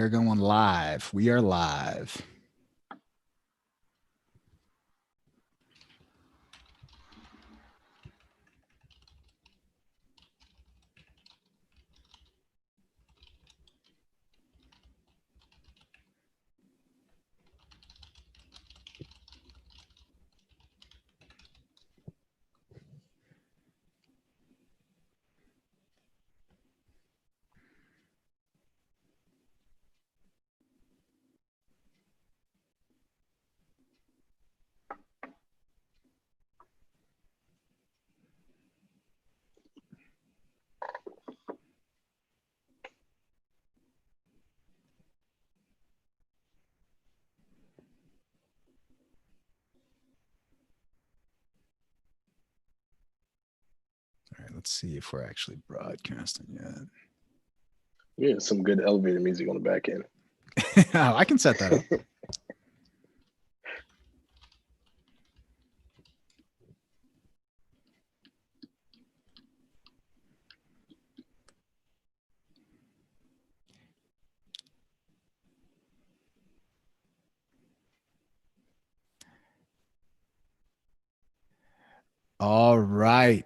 We're going live. We are live. All right, let's see if we're actually broadcasting yet. Yeah, some good elevator music on the back end. Oh, I can set that up. All right.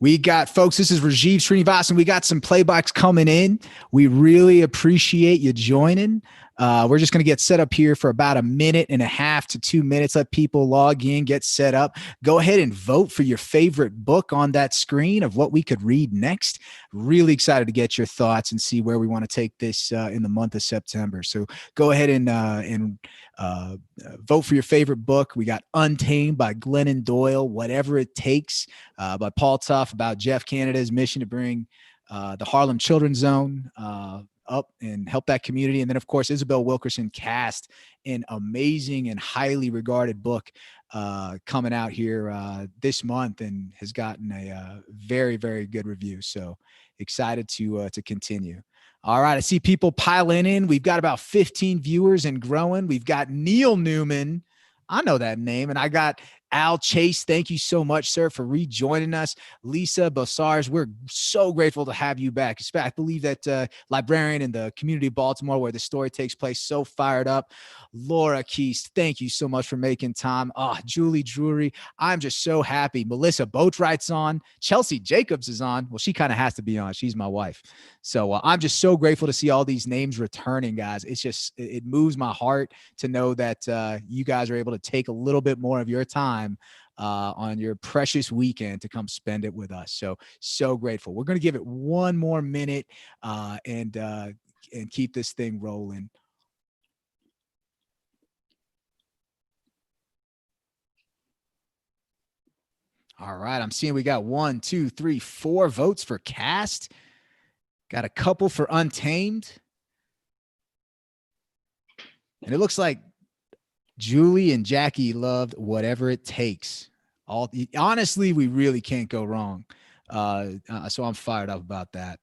We got, folks, this is Rajiv Srinivasan. We got some playbacks coming in. We really appreciate you joining. We're just going to get set up here for about 1.5 to 2 minutes. Let people log in, get set up. Go ahead and vote for your favorite book on that screen of what we could read next. Really excited to get your thoughts and see where we want to take this in the month of September. So go ahead and vote for your favorite book. We got Untamed by Glennon Doyle, Whatever It Takes by Paul Tough, about Jeff Canada's mission to bring the Harlem Children's Zone up and help that community. And then, of course, Isabel Wilkerson, Cast, an amazing and highly regarded book coming out here this month and has gotten a very, very good review. So excited to continue. All right, I see people piling in. We've got about 15 viewers and growing. We've got Neil Neumann. I know that name. And I got Al Chase. Thank you so much, sir, for rejoining us. Lisa Bossars, we're so grateful to have you back. I believe that librarian in the community of Baltimore where the story takes place, so fired up. Laura Keast, thank you so much for making time. Julie Drury, I'm just so happy. Melissa Boatwright's on. Chelsea Jacobs is on. Well, she kind of has to be on. She's my wife. So I'm just so grateful to see all these names returning, guys. It's just, it moves my heart to know that you guys are able to take a little bit more of your time on your precious weekend to come spend it with us. So grateful. We're going to give it one more minute and keep this thing rolling. All right. I'm seeing we got 1, 2, 3, 4 votes for Cast. Got a couple for Untamed. And it looks like Julie and Jackie loved Whatever It Takes. Honestly, we really can't go wrong. So I'm fired up about that.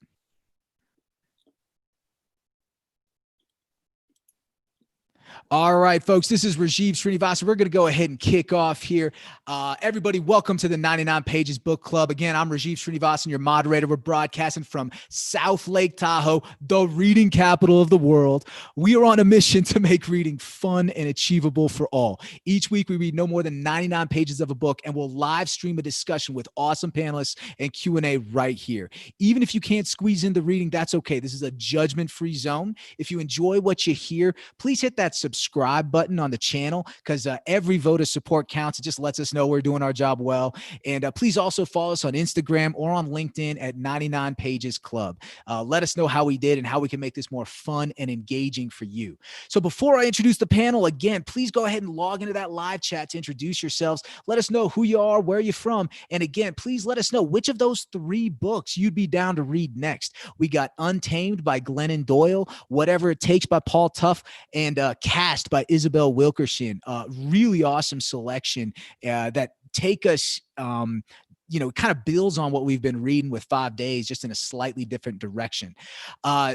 All right, folks, this is Rajiv Srinivasan. We're going to go ahead and kick off here. Everybody, welcome to the 99 Pages Book Club. Again, I'm Rajiv Srinivasan, your moderator. We're broadcasting from South Lake Tahoe, the reading capital of the world. We are on a mission to make reading fun and achievable for all. Each week, we read no more than 99 pages of a book, and we'll live stream a discussion with awesome panelists and Q&A right here. Even if you can't squeeze in the reading, that's okay. This is a judgment-free zone. If you enjoy what you hear, please hit that subscribe button on the channel because every vote of support counts. It just lets us know we're doing our job well. And please also follow us on Instagram or on LinkedIn at 99 Pages Club. Let us know how we did and how we can make this more fun and engaging for you. So before I introduce the panel again, please go ahead and log into that live chat to introduce yourselves. Let us know who you are, where you're from. And again, please let us know which of those 3 books you'd be down to read next. We got Untamed by Glennon Doyle, Whatever It Takes by Paul Tough, and Cast by Isabel Wilkerson. Really awesome selection that take us, kind of builds on what we've been reading with 5 days, just in a slightly different direction.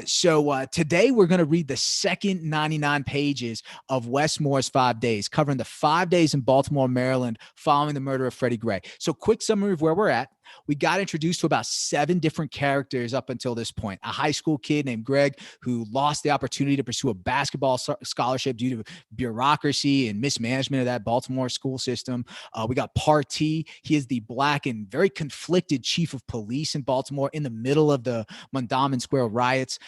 So today we're going to read the second 99 pages of Wes Moore's 5 Days, covering the 5 days in Baltimore, Maryland, following the murder of Freddie Gray. So quick summary of where we're at. We got introduced to about 7 different characters up until this point. A high school kid named Greg who lost the opportunity to pursue a basketball scholarship due to bureaucracy and mismanagement of that Baltimore school system. We got Partee. He is the Black and very conflicted chief of police in Baltimore in the middle of the Mondawmin Square riots.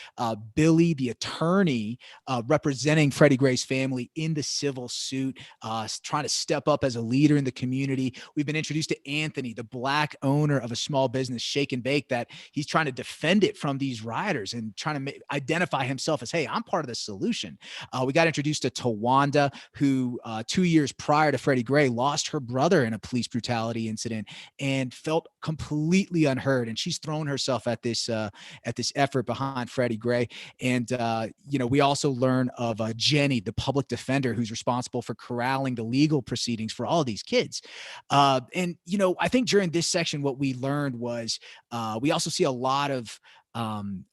Billy, the attorney representing Freddie Gray's family in the civil suit, trying to step up as a leader in the community. We've been introduced to Anthony, the Black owner of a small business, Shake and Bake, that he's trying to defend it from these rioters and trying to identify himself as, hey, I'm part of the solution. We got introduced to Tawanda, who 2 years prior to Freddie Gray lost her brother in a police brutality incident and felt completely unheard. And she's thrown herself at this effort behind Freddie Gray. And, we also learn of Jenny, the public defender, who's responsible for corralling the legal proceedings for all of these kids. And I think during this section, what we learned was we also see a lot of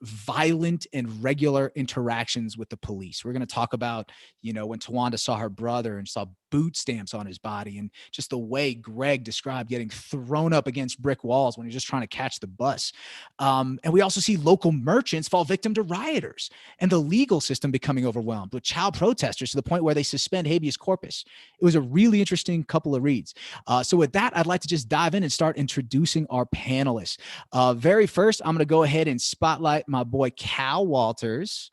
violent and regular interactions with the police. We're going to talk about, when Tawanda saw her brother and saw boot stamps on his body, and just the way Greg described getting thrown up against brick walls when he's just trying to catch the bus. And we also see local merchants fall victim to rioters and the legal system becoming overwhelmed with child protesters to the point where they suspend habeas corpus. It was a really interesting couple of reads. So with that, I'd like to just dive in and start introducing our panelists. Very first, I'm going to go ahead and spotlight my boy Cal Walters.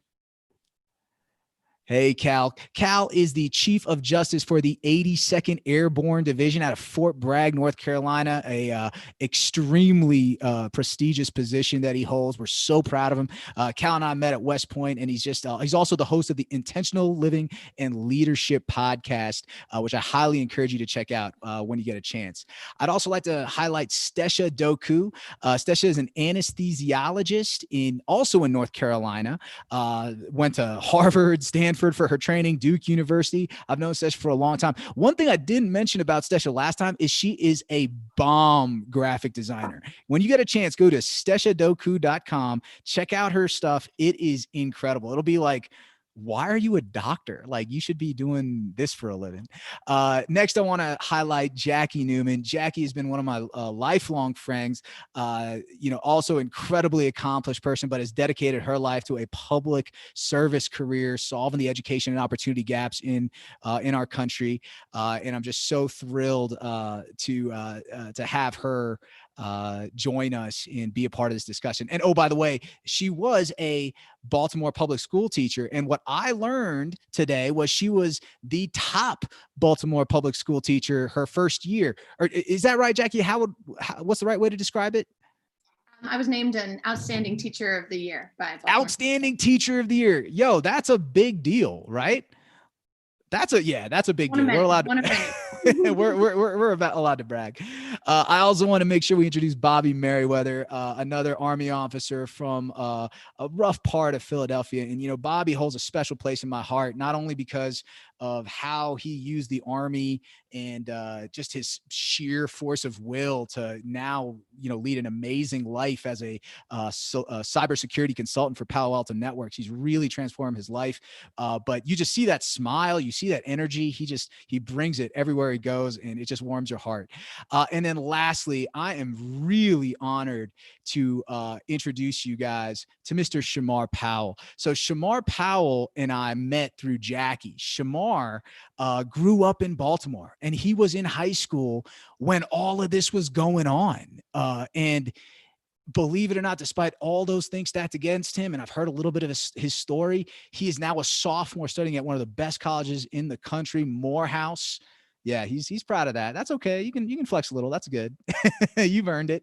Hey, Cal. Cal is the Chief of Justice for the 82nd Airborne Division out of Fort Bragg, North Carolina, a extremely prestigious position that he holds. We're so proud of him. Cal and I met at West Point, and he's also the host of the Intentional Living and Leadership podcast, which I highly encourage you to check out when you get a chance. I'd also like to highlight Stesha Doku. Stesha is an anesthesiologist also in North Carolina, went to Harvard, Stanford for her training, Duke University. I've known Stesha for a long time. One thing I didn't mention about Stesha last time is she is a bomb graphic designer. When you get a chance, go to SteshaDoku.com, check out her stuff. It is incredible. It'll be like, why are you a doctor? Like, you should be doing this for a living. Next, I want to highlight Jackie Neumann. Jackie has been one of my lifelong friends, also incredibly accomplished person, but has dedicated her life to a public service career, solving the education and opportunity gaps in our country. And I'm just so thrilled to have her join us and be a part of this discussion. And oh, by the way, she was a Baltimore public school teacher. And what I learned today was she was the top Baltimore public school teacher her first year. Or is that right, Jackie? What's the right way to describe it? I was named an Outstanding Teacher of the Year by Baltimore. Outstanding Teacher of the Year. Yo, that's a big deal, right? That's a big deal. We're allowed we're about allowed to brag. I also want to make sure we introduce Bobby Merriweather, another Army officer from a rough part of Philadelphia. And, Bobby holds a special place in my heart, not only because of how he used the Army and just his sheer force of will to now, lead an amazing life as a cybersecurity consultant for Palo Alto Networks. He's really transformed his life. But you just see that smile, you see that energy. He brings it everywhere he goes, and it just warms your heart. And then lastly, I am really honored to introduce you guys to Mr. Shemar Powell. So Shemar Powell and I met through Jackie. Shemar grew up in Baltimore, and he was in high school when all of this was going on. And believe it or not, despite all those things stacked against him, and I've heard a little bit of his story, he is now a sophomore studying at one of the best colleges in the country, Moorehouse. Yeah, he's proud of that. That's okay. You can flex a little. That's good. You've earned it.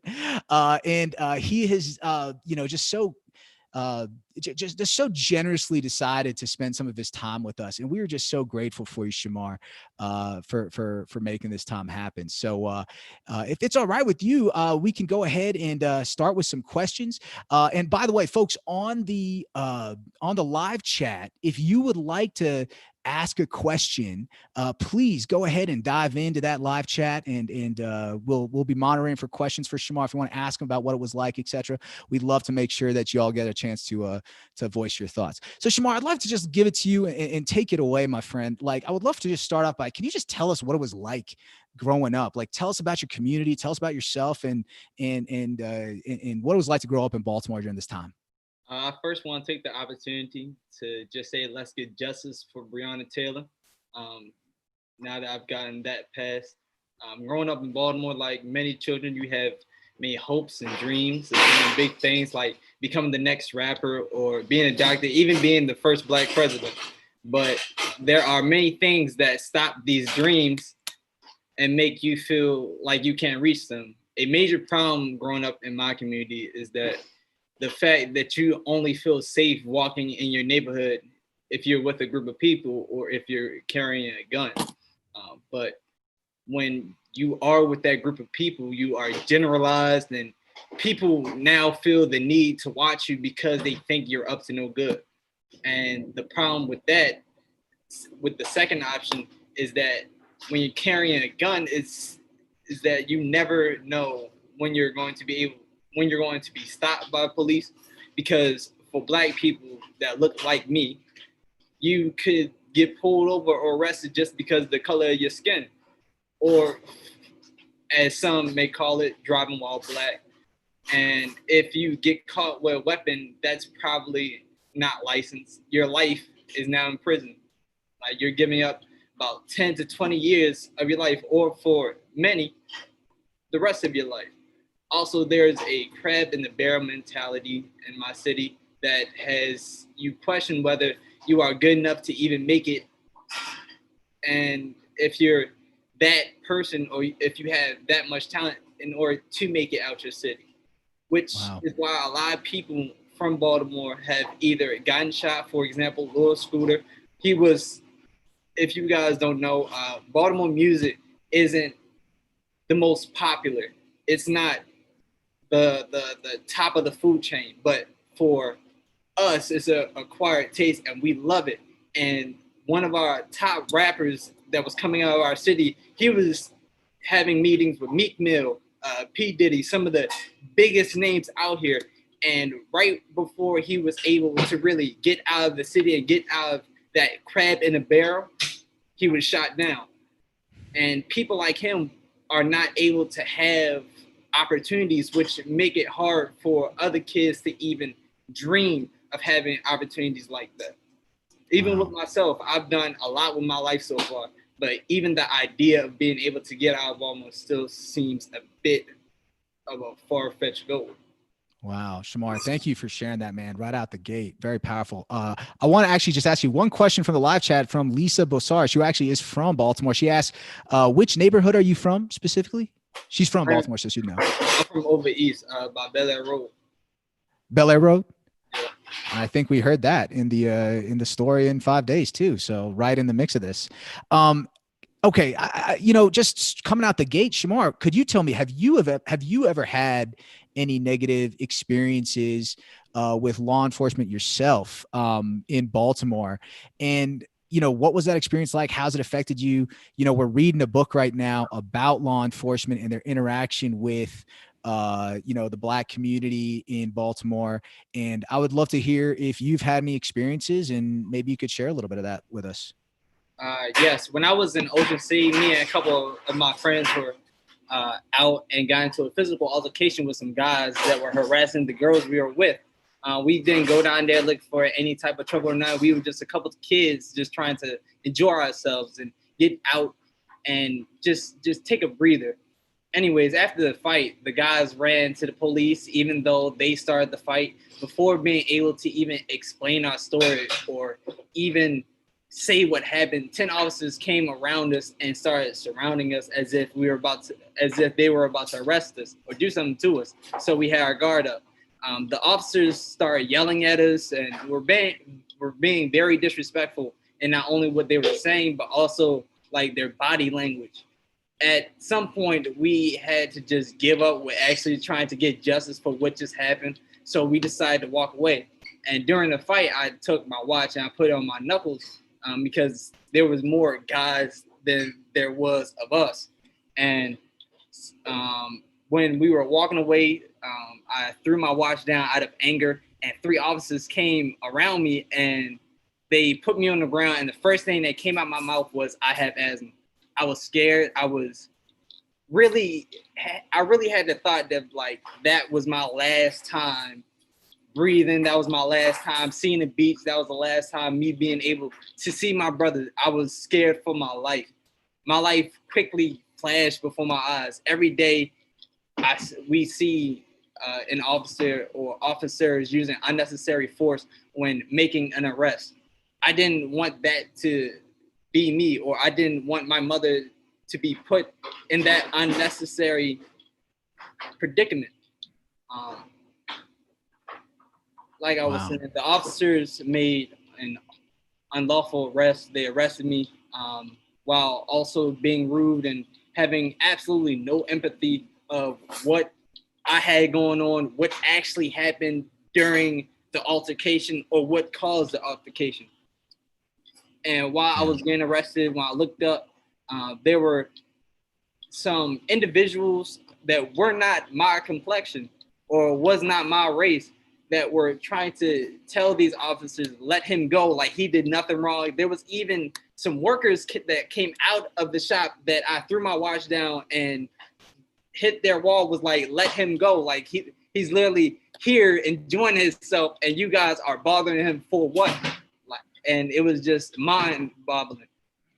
And he has, just so just so generously decided to spend some of his time with us, and we were just so grateful for you, Shemar, for making this time happen. So if it's all right with you, we can go ahead and start with some questions. And by the way, folks, on the live chat, if you would like to ask a question, please go ahead and dive into that live chat, and we'll be monitoring for questions for Shemar. If you want to ask him about what it was like, etc., we'd love to make sure that you all get a chance to to voice your thoughts. So Shemar, I'd love to just give it to you and take it away, my friend. Like, I would love to just start off by, can you just tell us what it was like growing up? Like, tell us about your community, tell us about yourself, and what it was like to grow up in Baltimore during this time. I first want to take the opportunity to just say let's get justice for Breonna Taylor. Now that I've gotten that passed, growing up in Baltimore, like many children, you have many hopes and dreams of doing big things like becoming the next rapper or being a doctor, even being the first Black president. But there are many things that stop these dreams and make you feel like you can't reach them. A major problem growing up in my community is that the fact that you only feel safe walking in your neighborhood if you're with a group of people or if you're carrying a gun. But when you are with that group of people, you are generalized, and people now feel the need to watch you because they think you're up to no good. And the problem with that, with the second option, is that when you're carrying a gun, is that you never know when you're going to be stopped by police. Because for Black people that look like me, you could get pulled over or arrested just because of the color of your skin, or as some may call it, driving while Black. And if you get caught with a weapon, that's probably not licensed. Your life is now in prison. Like, you're giving up about 10 to 20 years of your life, or for many, the rest of your life. Also, there's a crab in the barrel mentality in my city that has you question whether you are good enough to even make it. And if you're that person, or if you have that much talent in order to make it out your city, which is why a lot of people from Baltimore have either gotten shot. For example, Lil Scooter, he was, if you guys don't know, Baltimore music isn't the most popular. It's not the top of the food chain, but for us, it's a acquired taste, and we love it. And one of our top rappers that was coming out of our city, he was having meetings with Meek Mill, P. Diddy, some of the biggest names out here. And right before he was able to really get out of the city and get out of that crab in a barrel, he was shot down. And people like him are not able to have opportunities, which make it hard for other kids to even dream of having opportunities like that. Even with myself, I've done a lot with my life so far, but even the idea of being able to get out of Baltimore still seems a bit of a far-fetched goal. Wow, Shemar, thank you for sharing that, man, right out the gate. Very powerful. I want to actually just ask you one question from the live chat from Lisa Bossarge, who actually is from Baltimore. She asked, which neighborhood are you from specifically? She's from Baltimore, so you know. I'm from over east, by Bel Air Road. Bel Air Road? Yeah. I think we heard that in the story in 5 days too. So right in the mix of this. Okay, just coming out the gate, Shemar, could you tell me, have you ever had any negative experiences with law enforcement yourself in Baltimore? And what was that experience like? How's it affected you? We're reading a book right now about law enforcement and their interaction with the Black community in Baltimore. And I would love to hear if you've had any experiences, and maybe you could share a little bit of that with us. Yes, when I was in Ocean City, me and a couple of my friends were out and got into a physical altercation with some guys that were harassing the girls we were with. We didn't go down there looking for any type of trouble or nothing. We were just a couple of kids just trying to enjoy ourselves and get out and just take a breather. Anyways, after the fight, the guys ran to the police, even though they started the fight. Before being able to even explain our story or even say what happened, 10 officers came around us and started surrounding us as if they were about to arrest us or do something to us. So we had our guard up. The officers started yelling at us, and we're being very disrespectful in not only what they were saying, but also like their body language. At some point, we had to just give up with actually trying to get justice for what just happened. So we decided to walk away. And during the fight, I took my watch and I put it on my knuckles because there was more guys than there was of us. And when we were walking away, I threw my watch down out of anger and 3 officers came around me and they put me on the ground. And the first thing that came out my mouth was, I have asthma. I was scared. I really had the thought that like, that was my last time breathing. That was my last time seeing the beach. That was the last time me being able to see my brother. I was scared for my life. My life quickly flashed before my eyes. Every day we see an officer or officers using unnecessary force when making an arrest. I didn't want that to be me, or I didn't want my mother to be put in that unnecessary predicament. Like I was saying, the officers made an unlawful arrest. They arrested me while also being rude and having absolutely no empathy of what I had going on, what actually happened during the altercation or what caused the altercation. And while I was getting arrested, when I looked up, there were some individuals that were not my complexion or was not my race that were trying to tell these officers, let him go, like he did nothing wrong. There was even some workers that came out of the shop that I threw my watch down and hit their wall, was like, let him go. Like he's literally here enjoying himself and you guys are bothering him for what? And it was just mind-boggling.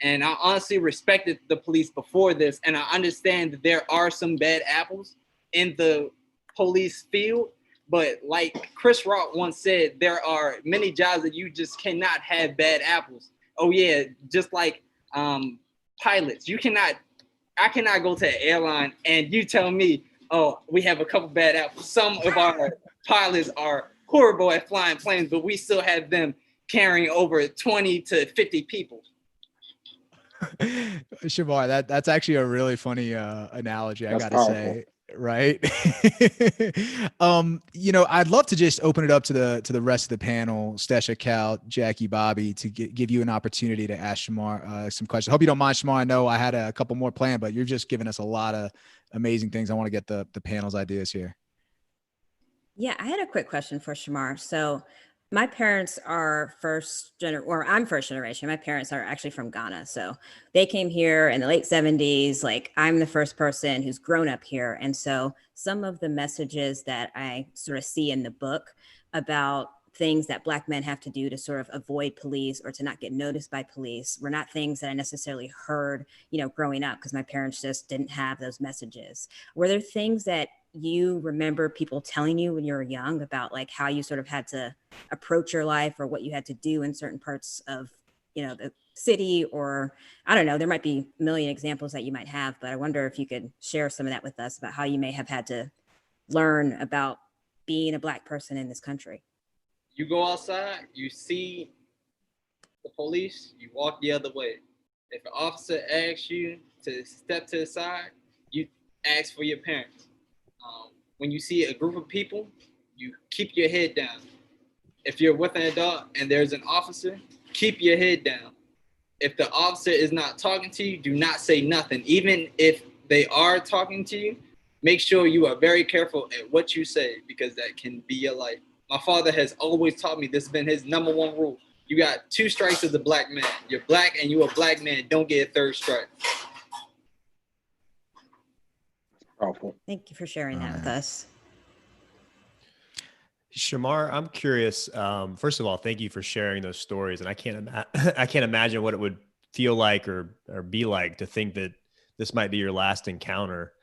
And I honestly respected the police before this. And I understand that there are some bad apples in the police field. But like Chris Rock once said, there are many jobs that you just cannot have bad apples. Oh yeah, just like pilots. I cannot go to an airline and you tell me, oh, we have a couple bad apples. Some of our pilots are horrible at flying planes, but we still have them carrying over 20 to 50 people. Shemar, that's actually a really funny analogy. I gotta say, right? I'd love to just open it up to the rest of the panel, Stesha, Cal, Jackie, Bobby, to give you an opportunity to ask Shemar some questions. Hope you don't mind, Shemar. I know I had a couple more planned, but you're just giving us a lot of amazing things. I want to get the panel's ideas here. Yeah, I had a quick question for Shemar. So my parents are I'm first generation. My parents are actually from Ghana. So they came here in the late 70s. Like I'm the first person who's grown up here. And so some of the messages that I sort of see in the book about things that Black men have to do to sort of avoid police or to not get noticed by police were not things that I necessarily heard, growing up, because my parents just didn't have those messages. Were there things that you remember people telling you when you were young about like how you sort of had to approach your life or what you had to do in certain parts of, the city? Or I don't know, there might be a million examples that you might have, but I wonder if you could share some of that with us about how you may have had to learn about being a Black person in this country. You go outside, you see the police, you walk the other way. If an officer asks you to step to the side, you ask for your parents. When you see a group of people, you keep your head down. If you're with an adult and there's an officer, keep your head down. If the officer is not talking to you, do not say nothing. Even if they are talking to you, make sure you are very careful at what you say, because that can be your life. My father has always taught me, this has been his number one rule. You got 2 strikes as a Black man. You're Black and you're a Black man. Don't get a 3rd strike. Powerful. Thank you for sharing that with us. Shemar, I'm curious. First of all, thank you for sharing those stories. And I can't imagine what it would feel like or be like to think that this might be your last encounter.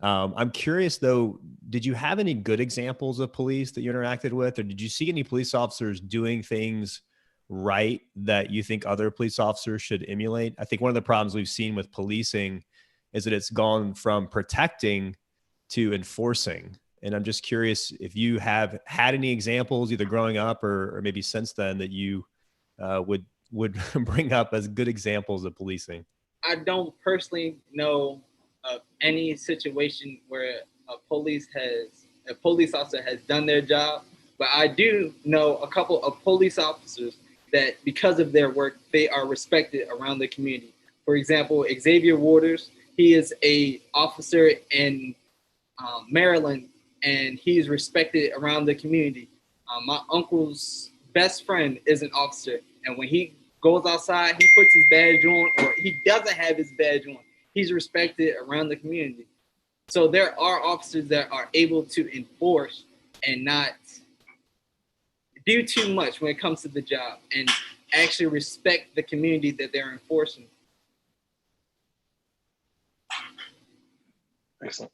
I'm curious though, did you have any good examples of police that you interacted with, or did you see any police officers doing things right that you think other police officers should emulate? I think one of the problems we've seen with policing is that it's gone from protecting to enforcing. And I'm just curious if you have had any examples either growing up or maybe since then that you would bring up as good examples of policing. I don't personally know of any situation where a police officer has done their job, but I do know a couple of police officers that because of their work, they are respected around the community. For example, Xavier Waters, he is a officer in Maryland, and he is respected around the community. My uncle's best friend is an officer, and when he goes outside, he puts his badge on, or he doesn't have his badge on. He's respected around the community. So there are officers that are able to enforce and not do too much when it comes to the job and actually respect the community that they're enforcing. Excellent.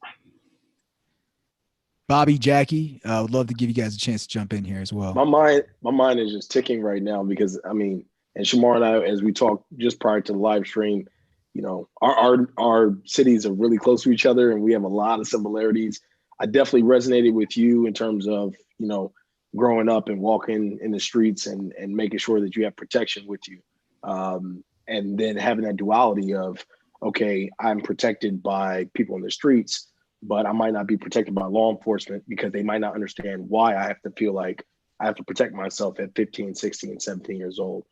Bobby, Jackie, I would love to give you guys a chance to jump in here as well. My mind is just ticking right now because I mean, and Shemar and I, as we talked just prior to the live stream, you know, our cities are really close to each other and we have a lot of similarities. I definitely resonated with you in terms of, you know, growing up and walking in the streets and making sure that you have protection with you. And then having that duality of, okay, I'm protected by people in the streets, but I might not be protected by law enforcement because they might not understand why I have to feel like I have to protect myself at 15, 16, 17 years old.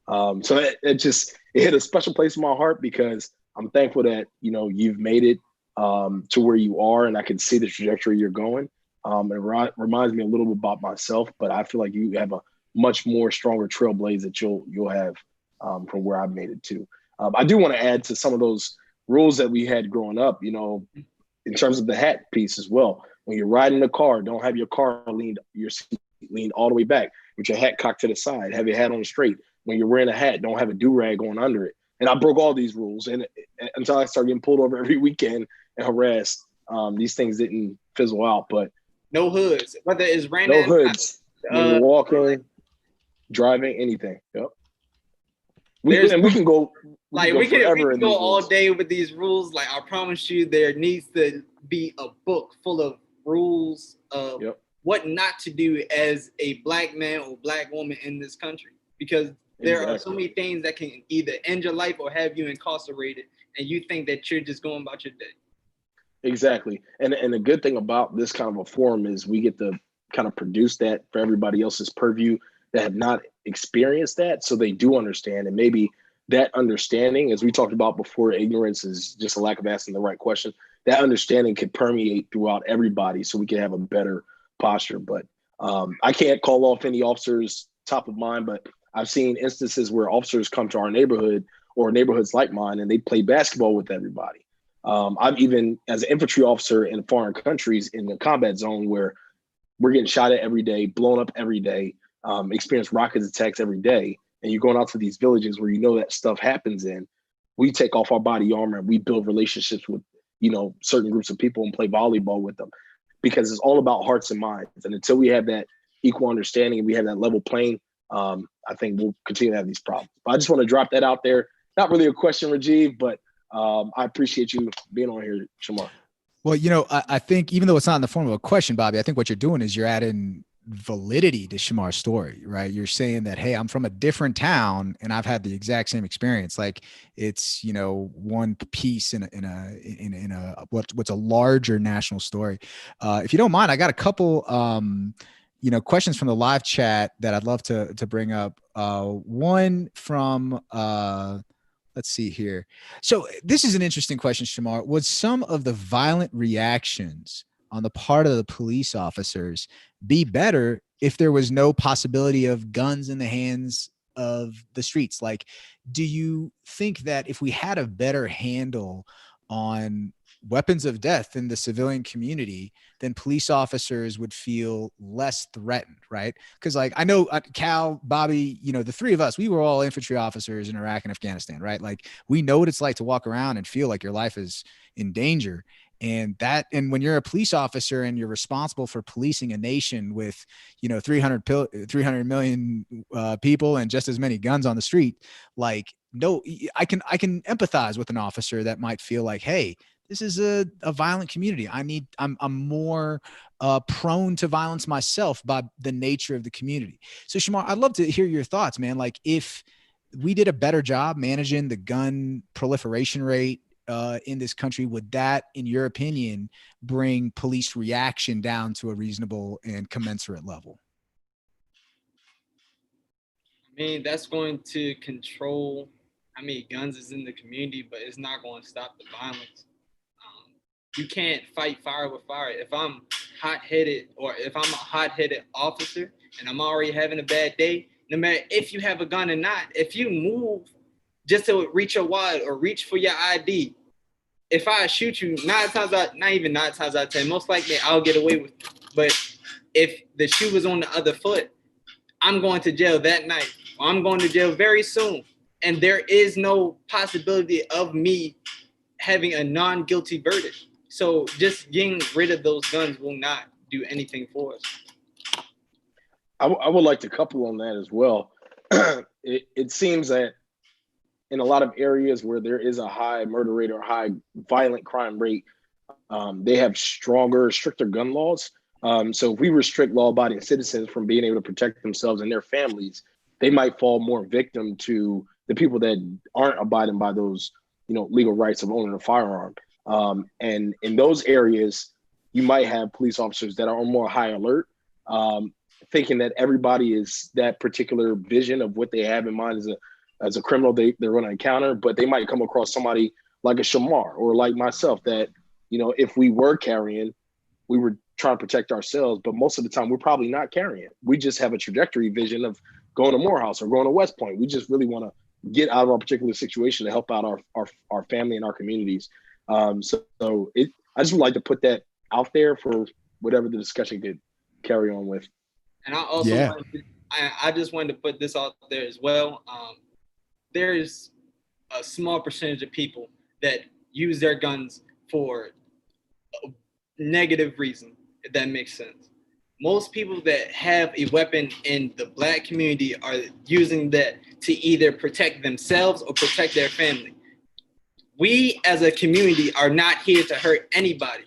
So it hit a special place in my heart because I'm thankful that, you know, you've made it to where you are and I can see the trajectory you're going. It reminds me a little bit about myself, but I feel like you have a much more stronger trailblaze that you'll have from where I've made it to. I do want to add to some of those rules that we had growing up, you know, in terms of the hat piece as well. When you're riding a car, don't have your car your seat leaned all the way back with your hat cocked to the side. Have your hat on straight. When you're wearing a hat, don't have a do-rag going under it. And I broke all these rules and until I started getting pulled over every weekend and harassed. These things didn't fizzle out, but no hoods, whether it's raining. No hoods. When you're walking, driving, anything. Yep. We can go all day with these rules. Like I promise you, there needs to be a book full of rules of what not to do as a Black man or Black woman in this country, because there are so many things that can either end your life or have you incarcerated, and you think that you're just going about your day. Exactly. And the good thing about this kind of a forum is we get to kind of produce that for everybody else's purview that have not experienced that. So they do understand. And maybe that understanding, as we talked about before, ignorance is just a lack of asking the right question. That understanding could permeate throughout everybody so we can have a better posture. But I can't call off any officers top of mind, but I've seen instances where officers come to our neighborhood or neighborhoods like mine and they play basketball with everybody. I've even, as an infantry officer in foreign countries in the combat zone where we're getting shot at every day, blown up every day, experience rocket attacks every day. And you're going out to these villages where you know that stuff happens in. We take off our body armor and we build relationships with, you know, certain groups of people and play volleyball with them because it's all about hearts and minds. And until we have that equal understanding and we have that level playing, I think we'll continue to have these problems. But I just want to drop that out there. Not really a question, Rajiv, but I appreciate you being on here, Shemar. Well, you know, I think even though it's not in the form of a question, Bobby, I think what you're doing is you're adding validity to Shemar's story, right? You're saying that, hey, I'm from a different town and I've had the exact same experience. Like it's, you know, one piece in a what's a larger national story. If you don't mind, I got a couple, you know, questions from the live chat that I'd love to bring up. One from, let's see here. So this is an interesting question, Shemar. Would some of the violent reactions on the part of the police officers be better if there was no possibility of guns in the hands of the streets? Like, do you think that if we had a better handle on weapons of death in the civilian community, then police officers would feel less threatened, right? Because like, I know Cal, Bobby, you know, the three of us, we were all infantry officers in Iraq and Afghanistan, right? Like we know what it's like to walk around and feel like your life is in danger. And when you're a police officer and you're responsible for policing a nation with, you know, 300 million people and just as many guns on the street, like, no, I can empathize with an officer that might feel like, hey, this is a violent community. I'm more prone to violence myself by the nature of the community. So Shemar, I'd love to hear your thoughts, man. Like if we did a better job managing the gun proliferation rate in this country, would that, in your opinion, bring police reaction down to a reasonable and commensurate level? I mean, that's going to control how many guns is in the community, but it's not going to stop the violence. You can't fight fire with fire. If I'm hot-headed, or if I'm a hot-headed officer and I'm already having a bad day, no matter if you have a gun or not, if you move just to reach your wallet or reach for your ID, if I shoot you, not even 9 times out of 10, most likely I'll get away with it. But if the shoe was on the other foot, I'm going to jail that night, or I'm going to jail very soon. And there is no possibility of me having a non-guilty verdict. So just getting rid of those guns will not do anything for us. I would like to couple on that as well. It seems that in a lot of areas where there is a high murder rate or high violent crime rate, they have stricter gun laws. So if we restrict law-abiding citizens from being able to protect themselves and their families, they might fall more victim to the people that aren't abiding by those, legal rights of owning a firearm. And in those areas, you might have police officers that are on more high alert, thinking that everybody is that particular vision of what they have in mind as a criminal they're going to encounter, but they might come across somebody like a Shemar or like myself that, if we were carrying, we were trying to protect ourselves, but most of the time we're probably not carrying. We just have a trajectory vision of going to Moorehouse or going to West Point. We just really want to get out of our particular situation to help out our family and our communities. I just would like to put that out there for whatever the discussion could carry on with. And I also I just wanted to put this out there as well. There's a small percentage of people that use their guns for a negative reason, if that makes sense. Most people that have a weapon in the Black community are using that to either protect themselves or protect their family. We as a community are not here to hurt anybody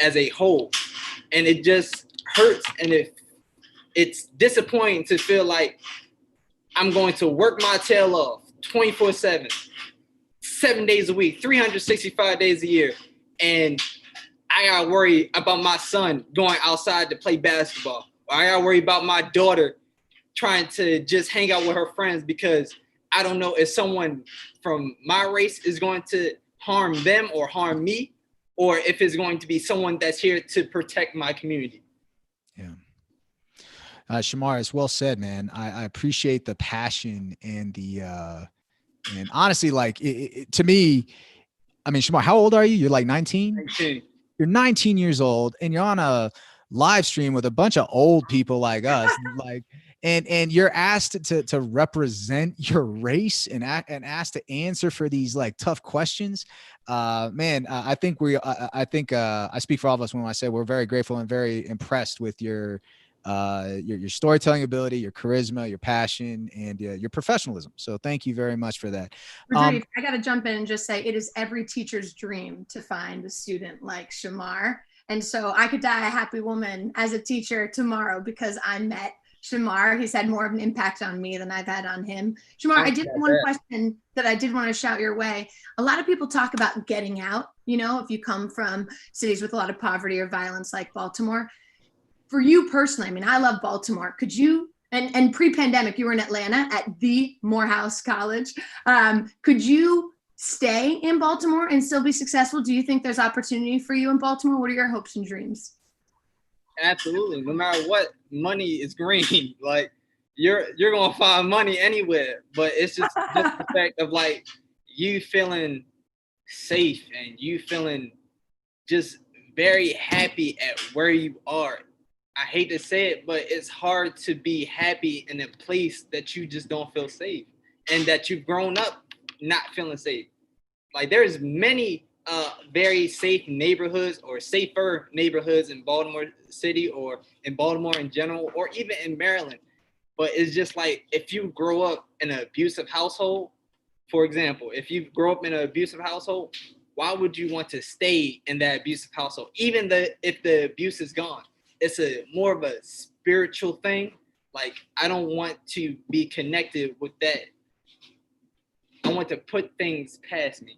as a whole. And it just hurts, and it's disappointing to feel like I'm going to work my tail off 24/7, 7 days a week, 365 days a year. And I gotta worry about my son going outside to play basketball. Or I gotta worry about my daughter trying to just hang out with her friends because I don't know if someone from my race is going to harm them or harm me, or if it's going to be someone that's here to protect my community. Yeah. Shemar, it's well said, man. I appreciate the passion and and honestly, like to me, I mean, Shemar, how old are you? You're like 19? 19. You're 19 years old and you're on a live stream with a bunch of old people like us, and you're asked to represent your race and asked to answer for these like tough questions. Man, I think I speak for all of us when I say we're very grateful and very impressed with your storytelling ability, your charisma, your passion, and your professionalism. So thank you very much for that. I got to jump in and just say it is every teacher's dream to find a student like Shemar. And so I could die a happy woman as a teacher tomorrow because I met Shemar. He's had more of an impact on me than I've had on him. Shemar, I did have one question that I did want to shout your way. A lot of people talk about getting out, if you come from cities with a lot of poverty or violence like Baltimore. For you personally, I mean, I love Baltimore. Could you, and pre-pandemic, you were in Atlanta at the Moorehouse College. Could you stay in Baltimore and still be successful? Do you think there's opportunity for you in Baltimore? What are your hopes and dreams? Absolutely. No matter what, money is green. Like you're gonna find money anywhere. But it's just the fact of like you feeling safe and you feeling just very happy at where you are. I hate to say it, but it's hard to be happy in a place that you just don't feel safe and that you've grown up not feeling safe. Like there's many very safe neighborhoods or safer neighborhoods in Baltimore City or in Baltimore in general, or even in Maryland. But it's just like, if you grow up in an abusive household, for example, if you grow up in an abusive household, why would you want to stay in that abusive household? Even if the abuse is gone, it's more of a spiritual thing. Like, I don't want to be connected with that. I want to put things past me.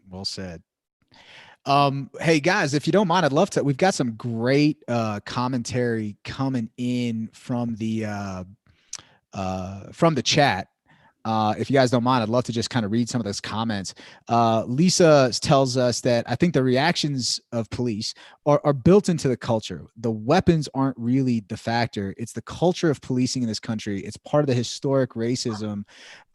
Well said. Hey guys, if you don't mind, I'd love to, we've got some great commentary coming in from the chat. If you guys don't mind, I'd love to just kind of read some of those comments. Lisa tells us that I think the reactions of police are built into the culture. The weapons aren't really the factor. It's the culture of policing in this country. It's part of the historic racism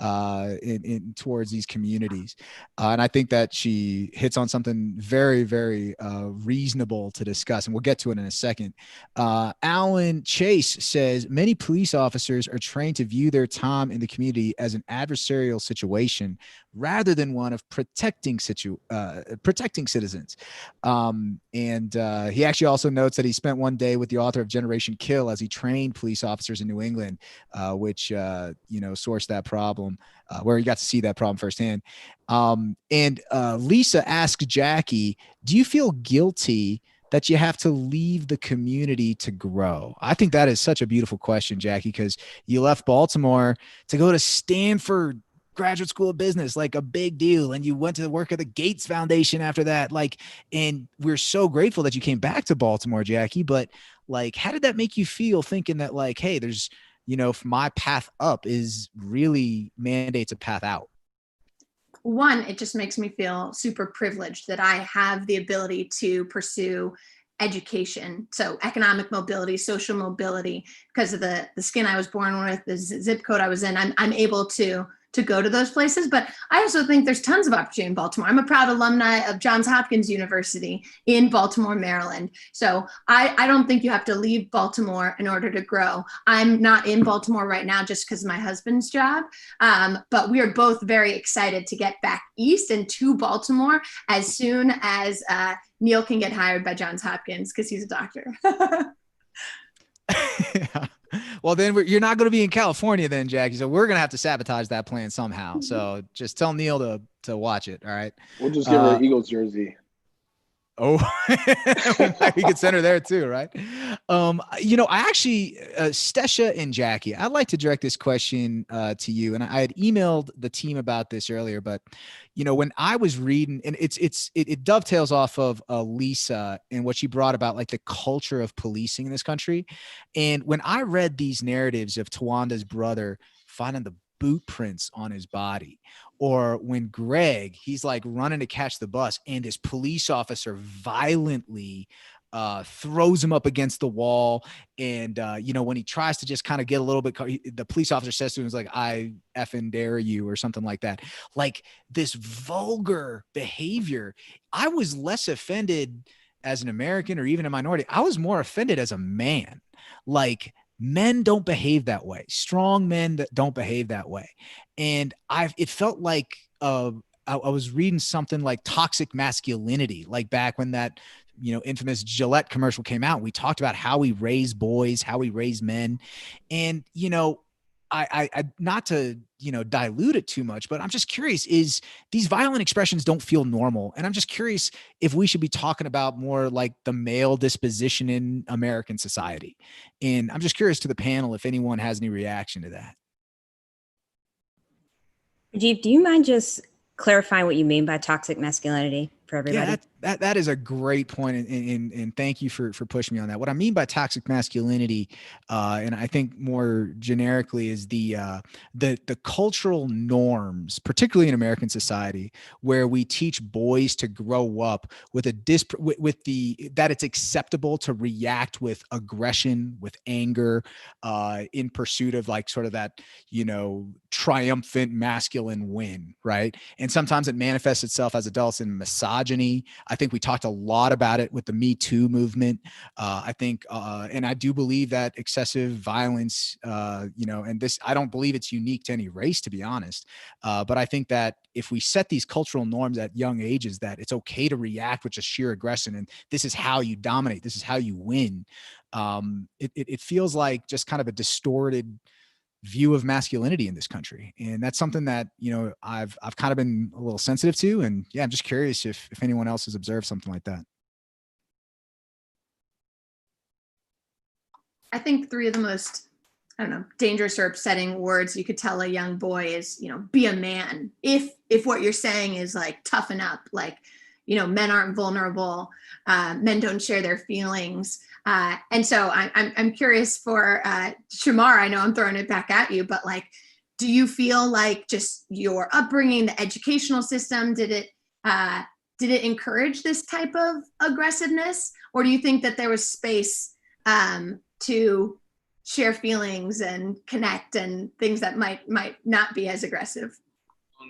in towards these communities. And I think that she hits on something very, very reasonable to discuss, and we'll get to it in a second. Alan Chase says many police officers are trained to view their time in the community as an adversarial situation rather than one of protecting citizens. He actually also notes that he spent one day with the author of Generation Kill as he trained police officers in New England, which sourced that problem, where he got to see that problem firsthand. Lisa asks Jackie, do you feel guilty that you have to leave the community to grow? I think that is such a beautiful question, Jackie, because you left Baltimore to go to Stanford Graduate School of Business, like a big deal. And you went to work at the Gates Foundation after that. And we're so grateful that you came back to Baltimore, Jackie. But how did that make you feel, thinking that hey, there's, my path up is really mandates a path out? One, it just makes me feel super privileged that I have the ability to pursue education. So economic mobility, social mobility, because of the skin I was born with, the zip code I was in, I'm able to go to those places. But I also think there's tons of opportunity in Baltimore. I'm a proud alumni of Johns Hopkins University in Baltimore, Maryland. So I don't think you have to leave Baltimore in order to grow. I'm not in Baltimore right now just because of my husband's job. But we are both very excited to get back east and to Baltimore as soon as Neil can get hired by Johns Hopkins, because he's a doctor. Yeah. Well, then you're not going to be in California then, Jackie. So we're going to have to sabotage that plan somehow. So just tell Neil to watch it. All right. We'll just give her an Eagles jersey. Oh, we could send her there too, right? I actually, Stesha and Jackie, I'd like to direct this question to you. And I had emailed the team about this earlier, but when I was reading, and it dovetails off of Lisa and what she brought about, the culture of policing in this country. And when I read these narratives of Tawanda's brother finding the boot prints on his body, or when Greg, he's running to catch the bus and this police officer violently throws him up against the wall. And, when he tries to just kind of get a little bit, the police officer says to him, I effing dare you, or something like that. This vulgar behavior. I was less offended as an American or even a minority. I was more offended as a man. Men don't behave that way. Strong men that don't behave that way. And it felt like I was reading something like toxic masculinity, back when that, infamous Gillette commercial came out. We talked about how we raise boys, how we raise men. And, I not to, dilute it too much, but I'm just curious, is these violent expressions don't feel normal. And I'm just curious if we should be talking about more the male disposition in American society. And I'm just curious to the panel if anyone has any reaction to that. Rajiv, do you mind just clarifying what you mean by toxic masculinity for everybody? Yeah, that is a great point, and thank you for pushing me on that. What I mean by toxic masculinity, and I think more generically, is the cultural norms, particularly in American society, where we teach boys to grow up with that it's acceptable to react with aggression, with anger, in pursuit of sort of that triumphant masculine win, right? And sometimes it manifests itself as adults in misogyny. I think we talked a lot about it with the Me Too movement. I think, and I do believe that excessive violence, and this, I don't believe it's unique to any race, to be honest. But I think that if we set these cultural norms at young ages, that it's okay to react with just sheer aggression, and this is how you dominate, this is how you win. It feels like just kind of a distorted view of masculinity in this country. And that's something that, I've kind of been a little sensitive to. And yeah, I'm just curious if anyone else has observed something like that. I think three of the most, dangerous or upsetting words you could tell a young boy is, be a man. If what you're saying is toughen up, men aren't vulnerable, men don't share their feelings. And so I'm curious for Shemar, I know I'm throwing it back at you, but do you feel like just your upbringing, the educational system, did it encourage this type of aggressiveness, or do you think that there was space to share feelings and connect and things that might not be as aggressive?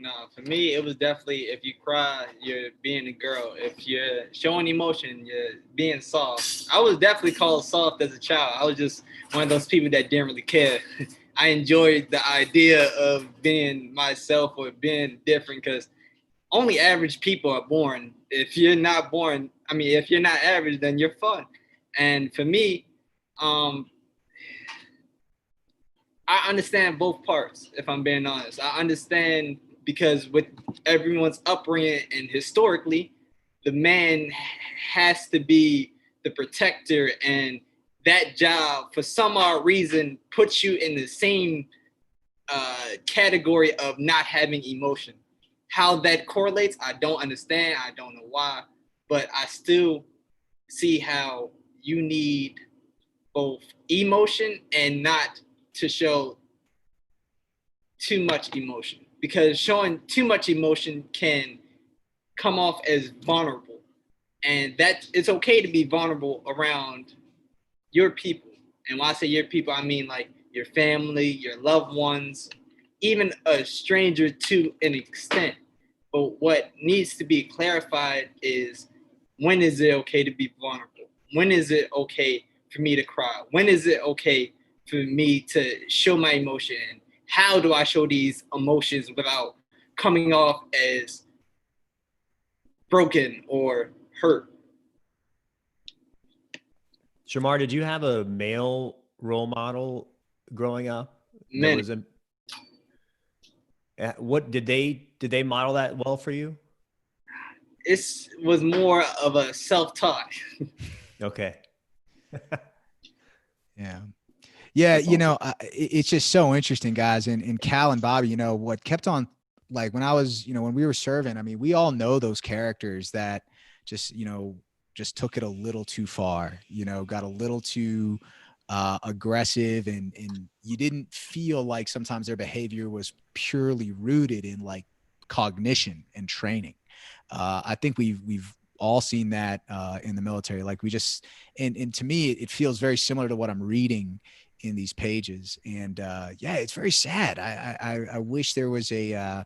No, for me, it was definitely, if you cry, you're being a girl. If you're showing emotion, you're being soft. I was definitely called soft as a child. I was just one of those people that didn't really care. I enjoyed the idea of being myself or being different, because only average people are born. If you're not born, if you're not average, then you're fun. And for me, I understand both parts, if I'm being honest. I understand because with everyone's upbringing and historically, the man has to be the protector, and that job, for some odd reason, puts you in the same category of not having emotion. How that correlates, I don't understand. I don't know why, but I still see how you need both emotion and not to show too much emotion, because showing too much emotion can come off as vulnerable, and that it's okay to be vulnerable around your people. And when I say your people, I mean like your family, your loved ones, even a stranger to an extent. But what needs to be clarified is, when is it okay to be vulnerable? When is it okay for me to cry? When is it okay for me to show my emotion? And how do I show these emotions without coming off as broken or hurt? Shemar, did you have a male role model growing up? Many. What did they model that well for you? It was more of a self-taught. Okay. Yeah. That's You know, awesome. it's just so interesting, guys. And Cal and Bobby, you know, what kept on, like when I was, you know, when we were serving, I mean, we all know those characters that just, you know, just took it a little too far, you know, got a little too aggressive, and you didn't feel like sometimes their behavior was purely rooted in like cognition and training. I think we've all seen that in the military. Like we just, and to me, it feels very similar to what I'm reading in these pages. And yeah, it's very sad. I wish there was a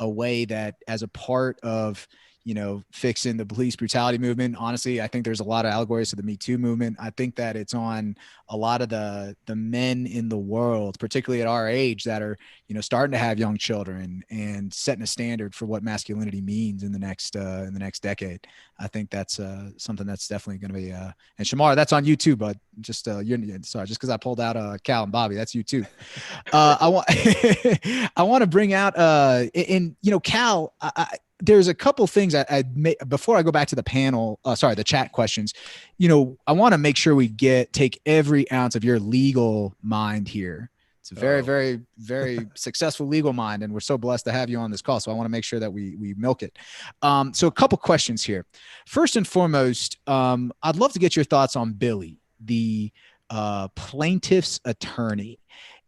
way that, as a part of, you know, fixing the police brutality movement. Honestly, I think there's a lot of allegories to the Me Too movement. I think that it's on a lot of the men in the world, particularly at our age, that are, you know, starting to have young children and setting a standard for what masculinity means in the next decade. I think that's something that's definitely going to be. And Shemar, that's on you too, but just you're sorry, just because I pulled out Cal and Bobby, that's you too. I want I want to bring out and you know, Cal, there's a couple things I before I go back to the panel, the chat questions, you know, I want to make sure we take every ounce of your legal mind here. It's a very, very, very successful legal mind, and we're so blessed to have you on this call. So I want to make sure that we milk it. So a couple questions here. First and foremost, I'd love to get your thoughts on Billy, the plaintiff's attorney.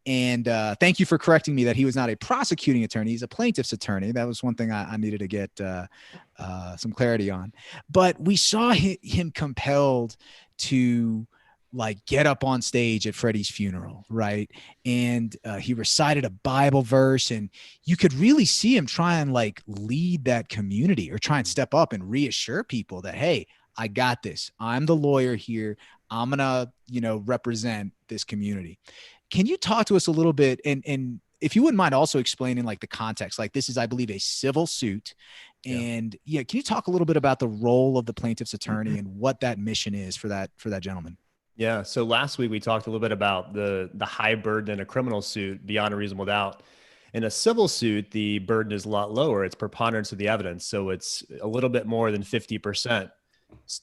And thank you for correcting me that he was not a prosecuting attorney. He's a plaintiff's attorney. That was one thing I needed to get some clarity on. But we saw him compelled to like get up on stage at Freddie's funeral, right? And he recited a Bible verse, and you could really see him try and like lead that community, or try and step up and reassure people that, hey, I got this. I'm the lawyer here. I'm going to, you know, represent this community. Can you talk to us a little bit, and if you wouldn't mind also explaining like the context, like this is, I believe, a civil suit, and can you talk a little bit about the role of the plaintiff's attorney and what that mission is for that gentleman? Yeah. So last week we talked a little bit about the high burden in a criminal suit beyond a reasonable doubt. In a civil suit, the burden is a lot lower. It's preponderance of the evidence. So it's a little bit more than 50%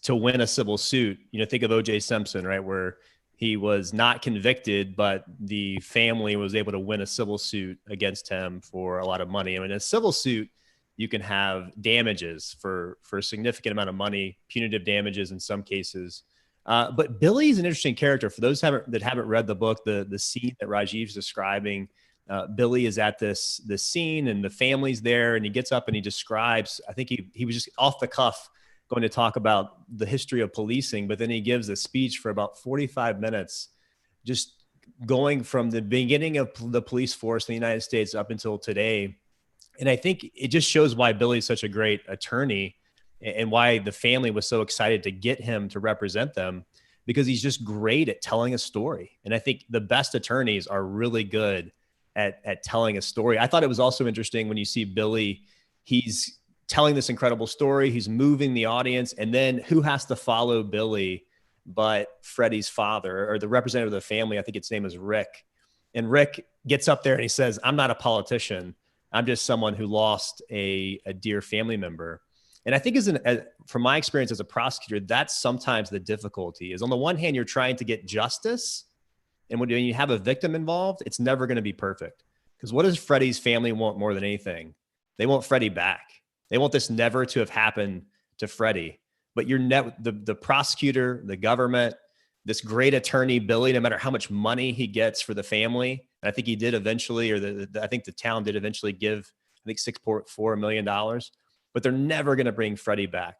to win a civil suit. You know, think of O.J. Simpson, right? Where he was not convicted, but the family was able to win a civil suit against him for a lot of money. I mean, in a civil suit, you can have damages for a significant amount of money, punitive damages in some cases. But Billy's an interesting character. For those that haven't read the book, the scene that Rajiv's describing, Billy is at this scene and the family's there, and he gets up and he describes, I think he was just off the cuff going to talk about the history of policing, but then he gives a speech for about 45 minutes, just going from the beginning of the police force in the United States up until today. And I think it just shows why Billy's such a great attorney and why the family was so excited to get him to represent them, because he's just great at telling a story. And I think the best attorneys are really good at telling a story. I thought it was also interesting when you see Billy, he's telling this incredible story, he's moving the audience, and then who has to follow Billy but Freddie's father, or the representative of the family? I think its name is Rick. And Rick gets up there and he says, "I'm not a politician. I'm just someone who lost a dear family member." And I think from my experience as a prosecutor, that's sometimes the difficulty is, on the one hand, you're trying to get justice. And when you have a victim involved, it's never going to be perfect. Because what does Freddie's family want more than anything? They want Freddie back. They want this never to have happened to Freddie. But the prosecutor, the government, this great attorney, Billy, no matter how much money he gets for the family, and I think he did eventually, or I think the town did eventually give, I think $6.4 million, but they're never going to bring Freddie back.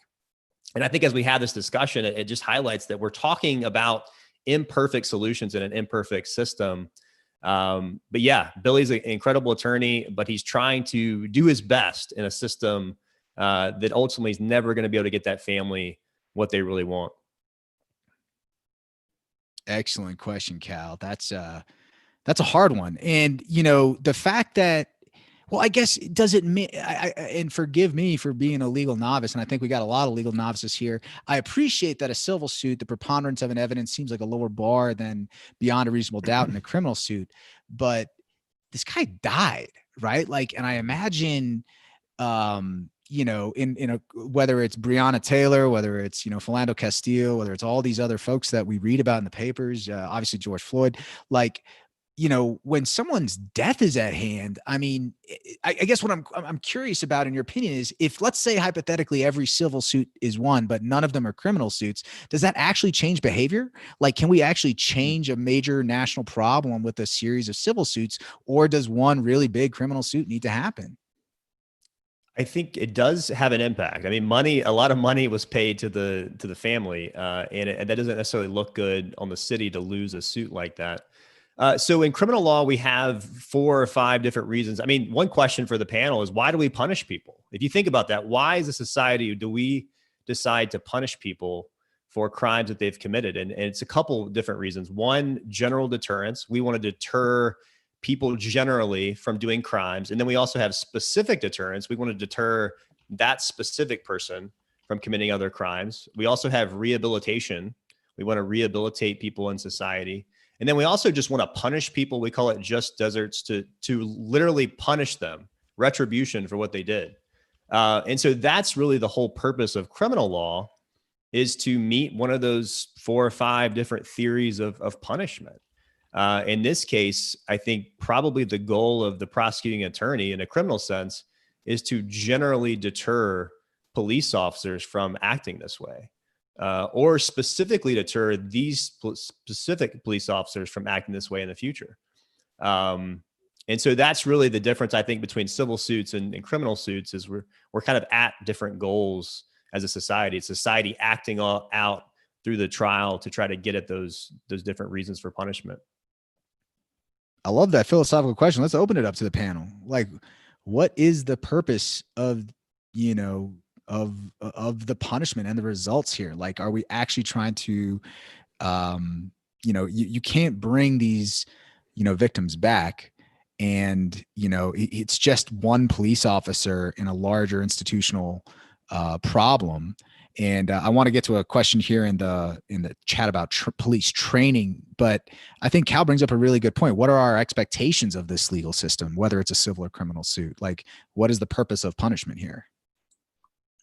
And I think as we have this discussion, it just highlights that we're talking about imperfect solutions in an imperfect system. But yeah, Billy's an incredible attorney, but he's trying to do his best in a system that ultimately is never going to be able to get that family what they really want. Excellent question, Cal. That's a hard one. And, the fact that, well, I guess, does it mean, and forgive me for being a legal novice, and I think we got a lot of legal novices here. I appreciate that a civil suit, the preponderance of an evidence seems like a lower bar than beyond a reasonable doubt in a criminal suit. But this guy died, right? Like, and I imagine, whether it's Breonna Taylor, whether it's, Philando Castile, whether it's all these other folks that we read about in the papers, obviously George Floyd, like, when someone's death is at hand, I mean, I guess what I'm curious about, in your opinion, is, if, let's say, hypothetically, every civil suit is won, but none of them are criminal suits, does that actually change behavior? Like, can we actually change a major national problem with a series of civil suits, or does one really big criminal suit need to happen? I think it does have an impact. I mean, a lot of money was paid to the family, and that doesn't necessarily look good on the city to lose a suit like that. So in criminal law, we have 4 or 5 different reasons. I mean, one question for the panel is, why do we punish people? If you think about that, why as a society do we decide to punish people for crimes that they've committed? And it's a couple of different reasons. One, general deterrence. We want to deter people generally from doing crimes. And then we also have specific deterrence. We want to deter that specific person from committing other crimes. We also have rehabilitation. We want to rehabilitate people in society. And then we also just want to punish people. We call it just deserts, to literally punish them, retribution for what they did. And so that's really the whole purpose of criminal law, is to meet one of those 4 or 5 different theories of punishment. In this case, I think probably the goal of the prosecuting attorney in a criminal sense is to generally deter police officers from acting this way. Or specifically deter these specific police officers from acting this way in the future. And so that's really the difference, I think, between civil suits and criminal suits, is we're kind of at different goals as a society. It's society acting out through the trial to try to get at those different reasons for punishment. I love that philosophical question. Let's open it up to the panel. Like, what is the purpose of the punishment and the results here? Like, are we actually trying to, you can't bring these, victims back, and, it's just one police officer in a larger institutional problem. And I want to get to a question here in the chat about police training, but I think Cal brings up a really good point. What are our expectations of this legal system, whether it's a civil or criminal suit? Like, what is the purpose of punishment here?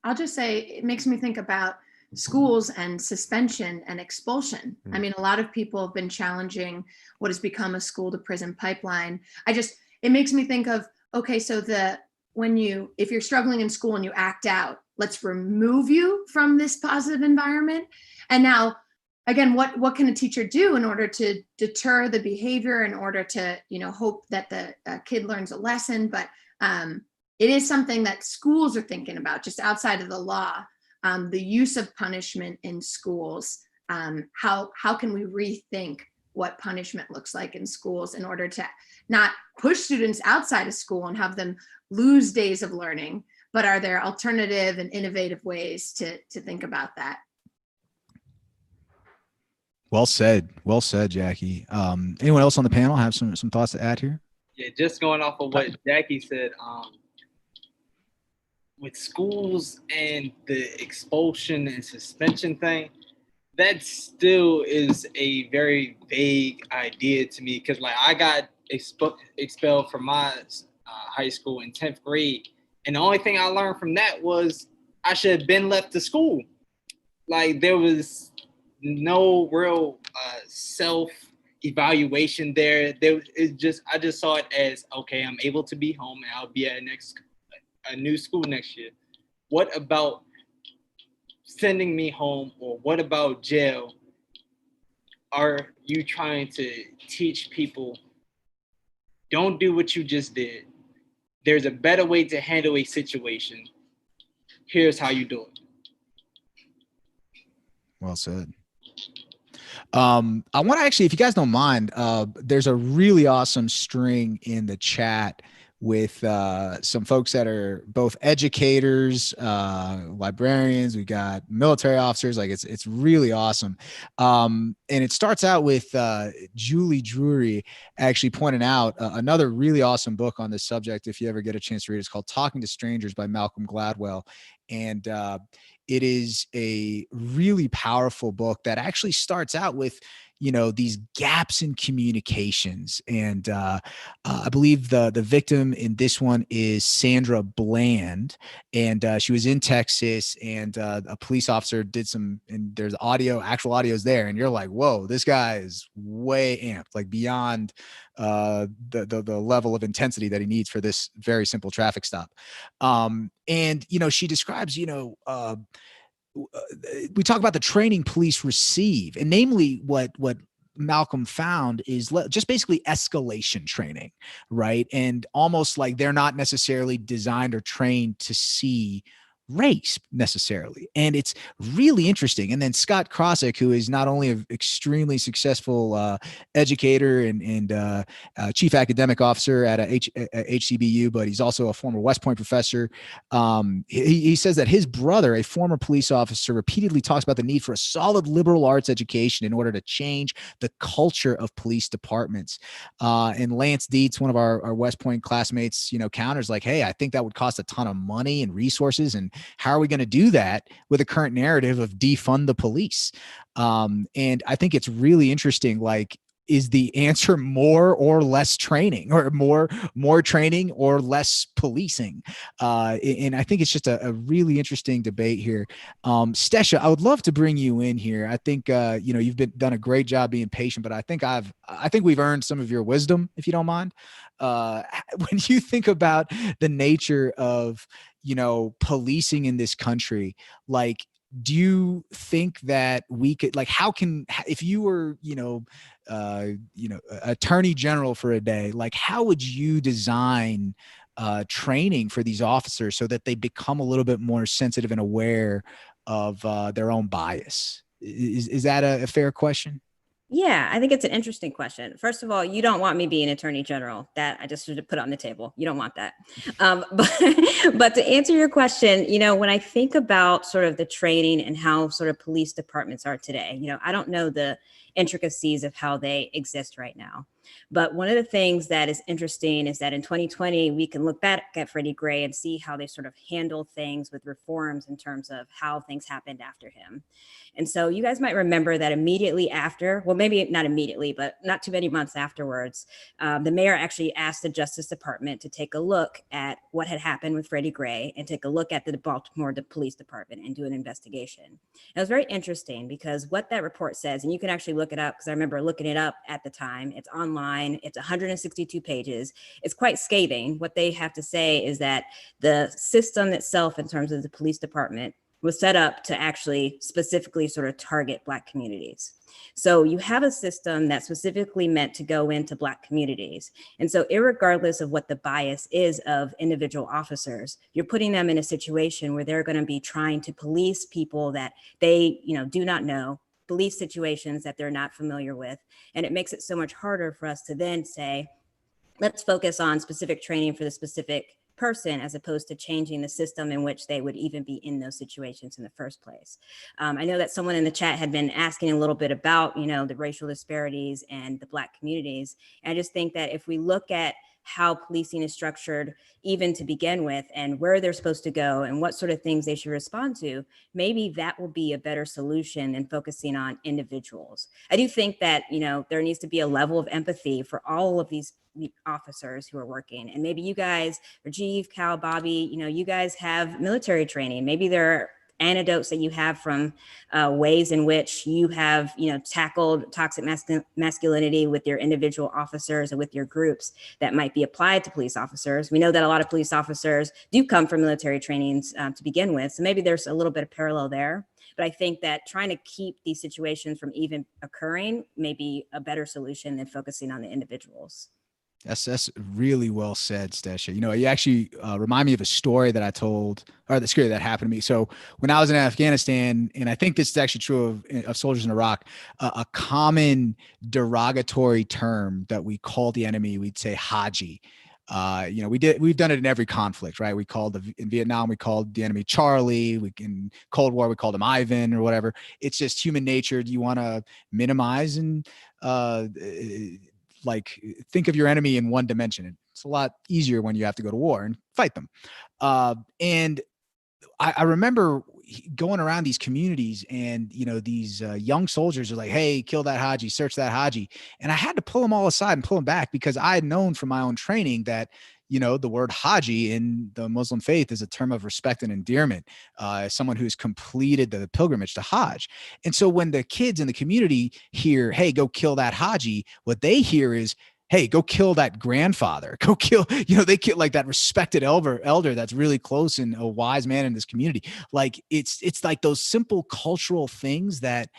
I'll just say, it makes me think about schools and suspension and expulsion. I mean, a lot of people have been challenging what has become a school to prison pipeline. It makes me think of, okay, so if you're struggling in school and you act out, let's remove you from this positive environment. And now again, what can a teacher do in order to deter the behavior, in order to, hope that the kid learns a lesson? But it is something that schools are thinking about, just outside of the law. The use of punishment in schools. How can we rethink what punishment looks like in schools in order to not push students outside of school and have them lose days of learning, but are there alternative and innovative ways to think about that? Well said, Jackie. Anyone else on the panel have some thoughts to add here? Yeah, just going off of what Jackie said, with schools and the expulsion and suspension thing, that still is a very vague idea to me, because like I got expelled from my high school in 10th grade, and the only thing I learned from that was I should have been left to school. Like there was no real self-evaluation there. I just saw it as, okay, I'm able to be home and I'll be at a new school next year. What about sending me home, or what about jail? Are you trying to teach people, don't do what you just did? There's a better way to handle a situation. Here's how you do it. Well said. I want to actually, if you guys don't mind, there's a really awesome string in the chat with some folks that are both educators, librarians. We got military officers. Like it's really awesome. And it starts out with Julie Drury actually pointing out another really awesome book on this subject. If you ever get a chance to read it, it's called Talking to Strangers by Malcolm Gladwell. And it is a really powerful book that actually starts out with, these gaps in communications. And I believe the victim in this one is Sandra Bland. And she was in Texas, and a police officer did some, and there's actual audio's there. And you're like, whoa, this guy is way amped, like beyond the level of intensity that he needs for this very simple traffic stop. And, she describes, we talk about the training police receive, and namely what Malcolm found is just basically escalation training, right? And almost like they're not necessarily designed or trained to see race necessarily. And it's really interesting. And then Scott Krosick, who is not only an extremely successful educator and chief academic officer at HCBU, but he's also a former West Point professor. He says that his brother, a former police officer, repeatedly talks about the need for a solid liberal arts education in order to change the culture of police departments. And Lance Dietz, one of our West Point classmates, counters like, hey, I think that would cost a ton of money and resources. And how are we going to do that with a current narrative of defund the police? And I think it's really interesting. Like, is the answer more or less training, or more training or less policing? And I think it's just a really interesting debate here. Stesha, I would love to bring you in here. I think, you've done a great job being patient, but I think we've earned some of your wisdom, if you don't mind. When you think about the nature of, policing in this country, like, do you think that we could, like, if you were, attorney general for a day, like, how would you design training for these officers so that they become a little bit more sensitive and aware of their own bias? Is that a fair question? Yeah, I think it's an interesting question. First of all, you don't want me being attorney general. That I just should have put on the table. You don't want that. But to answer your question, when I think about sort of the training and how sort of police departments are today, I don't know the intricacies of how they exist right now. But one of the things that is interesting is that in 2020, we can look back at Freddie Gray and see how they sort of handled things with reforms in terms of how things happened after him. And so you guys might remember that immediately after, well, maybe not immediately, but not too many months afterwards, the mayor actually asked the Justice Department to take a look at what had happened with Freddie Gray and take a look at the Baltimore Police Department and do an investigation. It was very interesting because what that report says, and you can actually look it up because I remember looking it up at the time, it's online, it's 162 pages. It's quite scathing. What they have to say is that the system itself in terms of the police department was set up to actually specifically sort of target Black communities. So you have a system that's specifically meant to go into Black communities. And so irregardless of what the bias is of individual officers, you're putting them in a situation where they're going to be trying to police people that they, do not know, police situations that they're not familiar with. And it makes it so much harder for us to then say, let's focus on specific training for the specific person, as opposed to changing the system in which they would even be in those situations in the first place. I know that someone in the chat had been asking a little bit about, the racial disparities and the Black communities. And I just think that if we look at how policing is structured, even to begin with, and where they're supposed to go and what sort of things they should respond to, maybe that will be a better solution than focusing on individuals. I do think that, there needs to be a level of empathy for all of these officers who are working. And maybe you guys, Rajiv, Cal, Bobby, you guys have military training. Maybe there are anecdotes that you have from ways in which you have, tackled toxic masculinity with your individual officers and with your groups that might be applied to police officers. We know that a lot of police officers do come from military trainings to begin with. So maybe there's a little bit of parallel there. But I think that trying to keep these situations from even occurring may be a better solution than focusing on the individuals. That's really well said, Stesha. You actually remind me of a story that I told, or the story that happened to me. So when I was in Afghanistan, and I think this is actually true of soldiers in Iraq, a common derogatory term that we called the enemy, we'd say Haji. We've done it in every conflict, right? In Vietnam, we called the enemy Charlie. In Cold War, we called him Ivan or whatever. It's just human nature. You want to minimize and think of your enemy in one dimension. It's a lot easier when you have to go to war and fight them. And I remember going around these communities, and these young soldiers are like, "Hey, kill that Haji, search that Haji," and I had to pull them all aside and pull them back, because I had known from my own training that the word Haji in the Muslim faith is a term of respect and endearment, as someone who's completed the pilgrimage to Hajj. And so when the kids in the community hear, "Hey, go kill that Haji," what they hear is, "Hey, go kill that grandfather, go kill," they kill like that respected elder that's really close and a wise man in this community. Like it's like those simple cultural things that,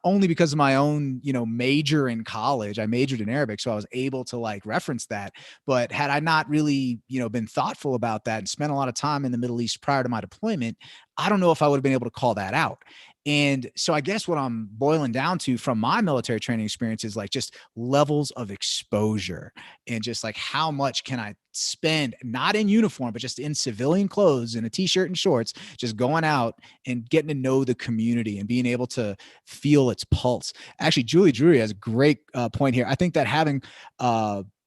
only because of my own, major in college, I majored in Arabic. So I was able to reference that. But had I not really, been thoughtful about that and spent a lot of time in the Middle East prior to my deployment, I don't know if I would have been able to call that out. And so I guess what I'm boiling down to from my military training experience is just levels of exposure, and just how much can I spend, not in uniform, but just in civilian clothes, in a t-shirt and shorts, just going out and getting to know the community and being able to feel its pulse. Actually, Julie Drury has a great point here. I think that having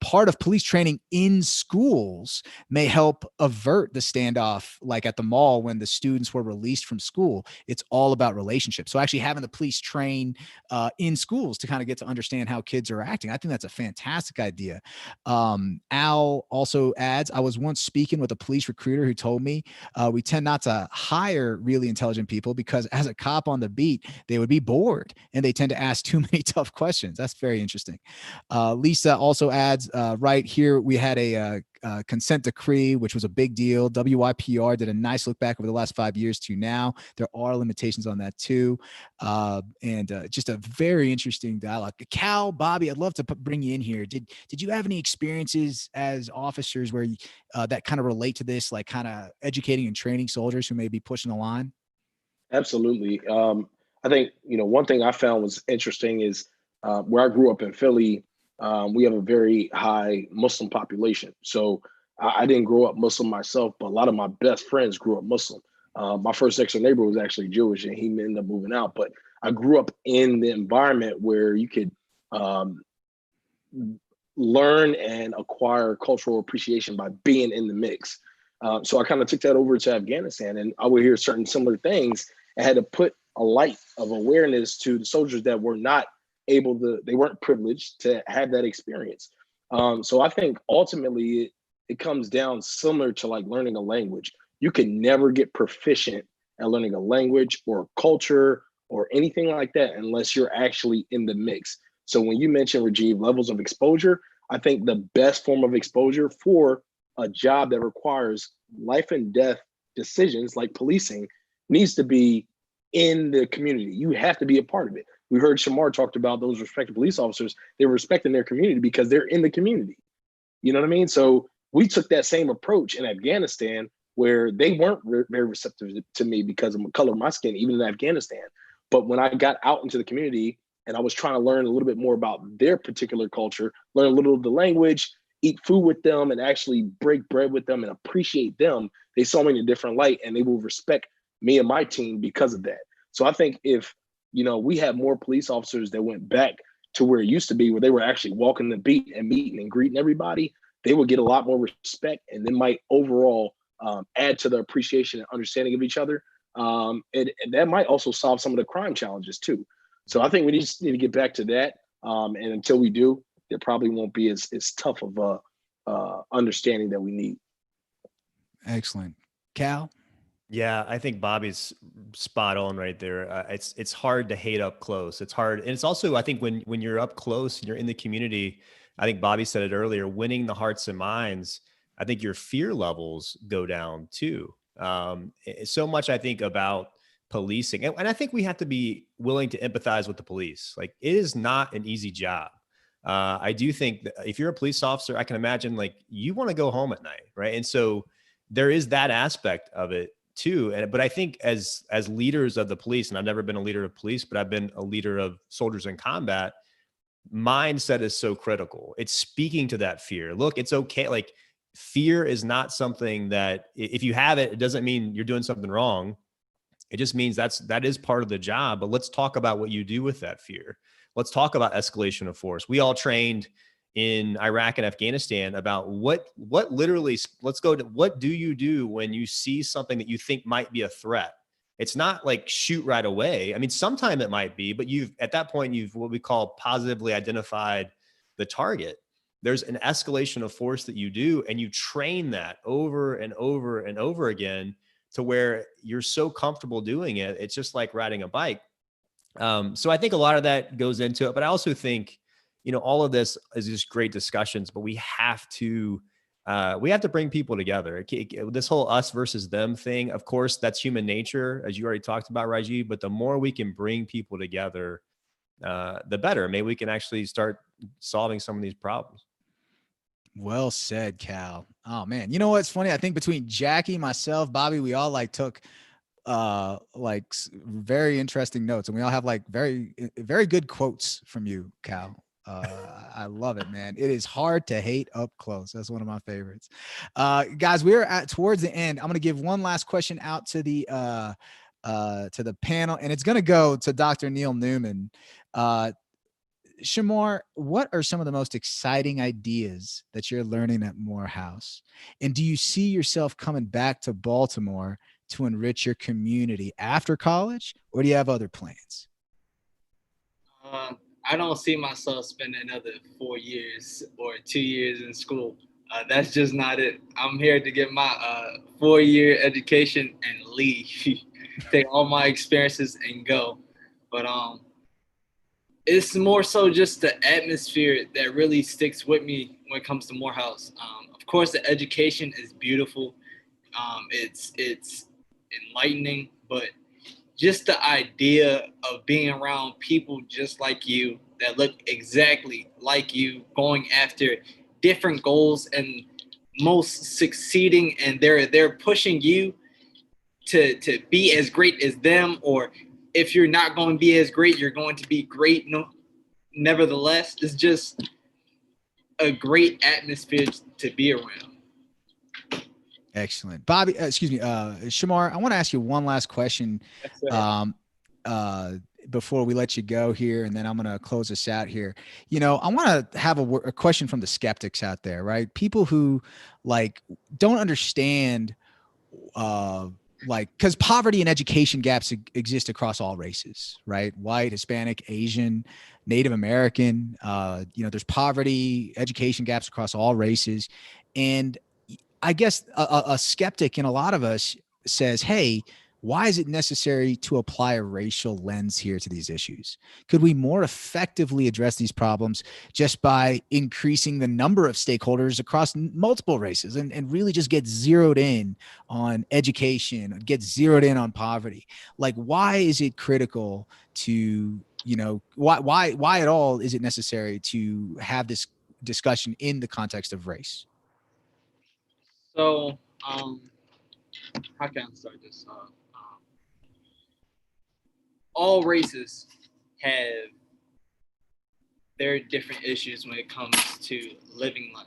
part of police training in schools may help avert the standoff, like at the mall when the students were released from school. It's all about relationships. So actually having the police train in schools to kind of get to understand how kids are acting, I think that's a fantastic idea. Al also adds, "I was once speaking with a police recruiter who told me we tend not to hire really intelligent people because as a cop on the beat, they would be bored and they tend to ask too many tough questions." That's very interesting. Lisa also adds, right here, we had a consent decree, which was a big deal. WYPR did a nice look back over the last 5 years to now. There are limitations on that too. And just a very interesting dialogue. Cal, Bobby, I'd love to bring you in here. Did you have any experiences as officers where that kind of relate to this, like kind of educating and training soldiers who may be pushing the line? Absolutely. I think, one thing I found was interesting is where I grew up in Philly, we have a very high Muslim population. So I didn't grow up Muslim myself, but a lot of my best friends grew up Muslim. My first next door neighbor was actually Jewish, and he ended up moving out. But I grew up in the environment where you could learn and acquire cultural appreciation by being in the mix. So I kind of took that over to Afghanistan, and I would hear certain similar things and had to put a light of awareness to the soldiers that were not able to, they weren't privileged to have that experience. So I think ultimately it comes down similar to like learning a language. You can never get proficient at learning a language or a culture or anything like that unless you're actually in the mix. So when you mentioned, Rajiv, levels of exposure, I think the best form of exposure for a job that requires life and death decisions like policing needs to be in the community. You have to be a part of it. We heard Shemar talked about those respected police officers. They're respecting their community because they're in the community. You know what I mean? So we took that same approach in Afghanistan, where they weren't very receptive to me because of the color of my skin, even in Afghanistan. But when I got out into the community and I was trying to learn a little bit more about their particular culture, learn a little of the language, eat food with them, and actually break bread with them and appreciate them, they saw me in a different light, and they will respect me and my team because of that. So I think if, we had more police officers that went back to where it used to be, where they were actually walking the beat and meeting and greeting everybody, they would get a lot more respect, and they might overall add to the appreciation and understanding of each other. And that might also solve some of the crime challenges too. So I think we just need to get back to that. And until we do, there probably won't be as tough of a understanding that we need. Excellent. Cal? Yeah, I think Bobby's spot on right there. It's hard to hate up close. It's hard. And it's also, I think when you're up close and you're in the community, I think Bobby said it earlier, winning the hearts and minds, I think your fear levels go down too. So much, I think, about policing. And I think we have to be willing to empathize with the police. Like, it is not an easy job. I do think that if you're a police officer, I can imagine like you want to go home at night, right? And so there is that aspect of it too. But I think as leaders of the police, and I've never been a leader of police, but I've been a leader of soldiers in combat, mindset is so critical. It's speaking to that fear. Look, it's okay. Like, fear is not something that if you have it, it doesn't mean you're doing something wrong. It just means that is part of the job. But let's talk about what you do with that fear. Let's talk about escalation of force. We all trained in Iraq and Afghanistan about what literally, let's go to what do you do when you see something that you think might be a threat? It's not like shoot right away. I mean, sometime it might be, but at that point, you've what we call positively identified the target. There's an escalation of force that you do, and you train that over and over and over again to where you're so comfortable doing it. It's just like riding a bike. So I think a lot of that goes into it, but I also think, all of this is just great discussions, but we have to bring people together. This whole us versus them thing, of course, that's human nature, as you already talked about, Rajiv, but the more we can bring people together, the better. Maybe we can actually start solving some of these problems. Well said, Cal. Oh man. You know what's funny? I think between Jackie, myself, Bobby, we all took very interesting notes, and we all have very, very good quotes from you, Cal. I love it, man. It is hard to hate up close. That's one of my favorites. Guys, we're towards the end. I'm going to give one last question out to the panel, and it's going to go to Dr. Neil Neumann. Shemar, what are some of the most exciting ideas that you're learning at Morehouse? And do you see yourself coming back to Baltimore to enrich your community after college, or do you have other plans? I don't see myself spending another 4 years or 2 years in school. That's just not it. I'm here to get my 4-year education and leave, take all my experiences and go. But it's more so just the atmosphere that really sticks with me when it comes to Morehouse. Of course, the education is beautiful. It's enlightening, but just the idea of being around people just like you that look exactly like you, going after different goals and most succeeding, and they're pushing you to be as great as them, or if you're not going to be as great, you're going to be great. No, nevertheless, it's just a great atmosphere to be around. Excellent. Bobby, Shemar, I want to ask you one last question before we let you go here, and then I'm going to close us out here. I want to have a question from the skeptics out there, right? People who don't understand, because poverty and education gaps exist across all races, right? White, Hispanic, Asian, Native American, there's poverty, education gaps across all races. And I guess a skeptic in a lot of us says, hey, Why is it necessary to apply a racial lens here to these issues? Could we more effectively address these problems just by increasing the number of stakeholders across multiple races and really just get zeroed in on education, get zeroed in on poverty? Like, why is it critical to, why at all is it necessary to have this discussion in the context of race? So, how can I start this? All races have their different issues when it comes to living life,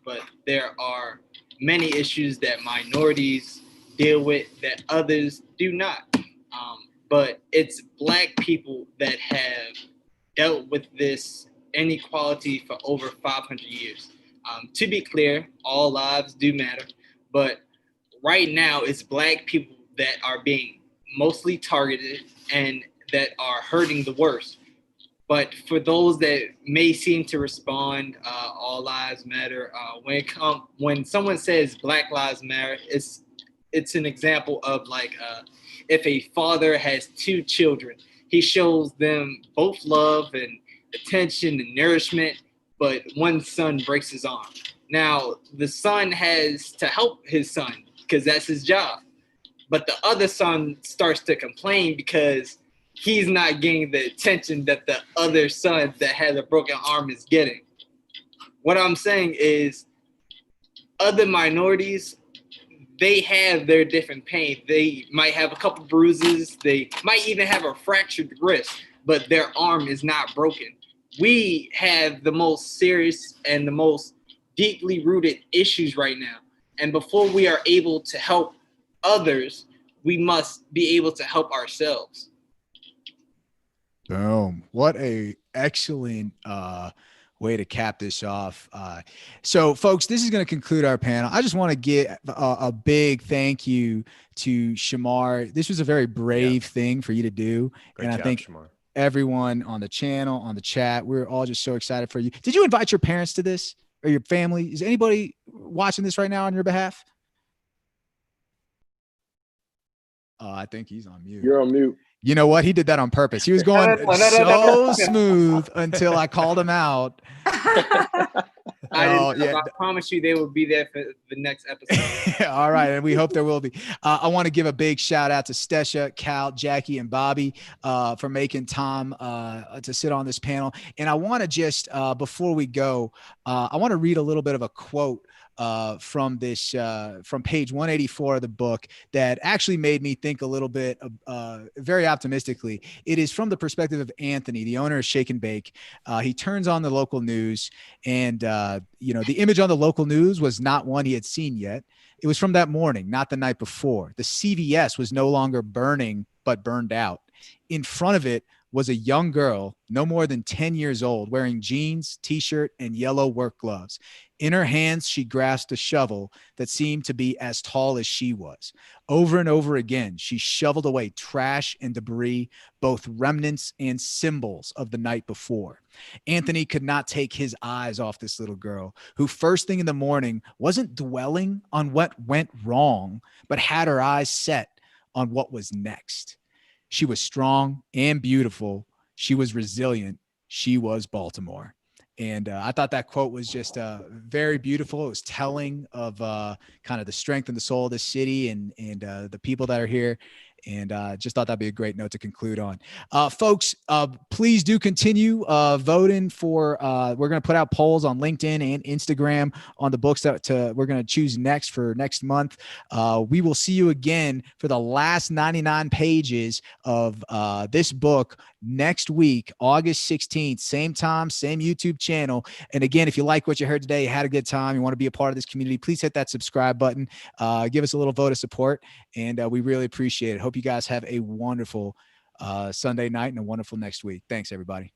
but there are many issues that minorities deal with that others do not. But it's Black people that have dealt with this inequality for over 500 years. To be clear, all lives do matter, but right now it's Black people that are being mostly targeted and that are hurting the worst. But for those that may seem to respond, all lives matter. When someone says Black Lives Matter, it's an example of like if a father has two children, he shows them both love and attention and nourishment, but one son breaks his arm. Now the son has to help his son because that's his job. But the other son starts to complain because he's not getting the attention that the other son that has a broken arm is getting. What I'm saying is other minorities, they have their different pain. They might have a couple bruises. They might even have a fractured wrist, but their arm is not broken. We have the most serious and the most deeply rooted issues right now. And before we are able to help others, we must be able to help ourselves. Boom. What a excellent way to cap this off. So folks, this is going to conclude our panel. I just want to get a big thank you to Shemar. This was a very brave thing for you to do. Great and job, I think Shemar. Everyone on the channel, on the chat, we're all just so excited for you. Did you invite your parents to this or your family? Is anybody watching this right now on your behalf? I think he's on mute. You're on mute. You know what? He did that on purpose. He was going so smooth until I called him out. I promise you they will be there for the next episode. All right. And we hope there will be. I want to give a big shout out to Stesha, Cal, Jackie, and Bobby for making time to sit on this panel. And I want to just, before we go, I want to read a little bit of a quote from this, from page 184 of the book that actually made me think a little bit, very optimistically. It is from the perspective of Anthony, the owner of Shake and Bake. He turns on the local news and, the image on the local news was not one he had seen yet. It was from that morning, not the night before. The CVS was no longer burning, but burned out. In front of it was a young girl, no more than 10 years old, wearing jeans, t-shirt, and yellow work gloves. In her hands, she grasped a shovel that seemed to be as tall as she was. Over and over again, she shoveled away trash and debris, both remnants and symbols of the night before. Anthony could not take his eyes off this little girl, who first thing in the morning wasn't dwelling on what went wrong, but had her eyes set on what was next. She was strong and beautiful. She was resilient. She was Baltimore. And I thought that quote was just very beautiful. It was telling of kind of the strength and the soul of this city and the people that are here. And just thought that'd be a great note to conclude on. Folks, please do continue voting for, we're going to put out polls on LinkedIn and Instagram on the books that we're going to choose next for next month. We will see you again for the last 99 pages of this book next week, August 16th, same time, same YouTube channel. And again, if you like what you heard today, you had a good time, you want to be a part of this community, please hit that subscribe button, give us a little vote of support. And we really appreciate it. Hope you guys have a wonderful Sunday night and a wonderful next week. Thanks, everybody.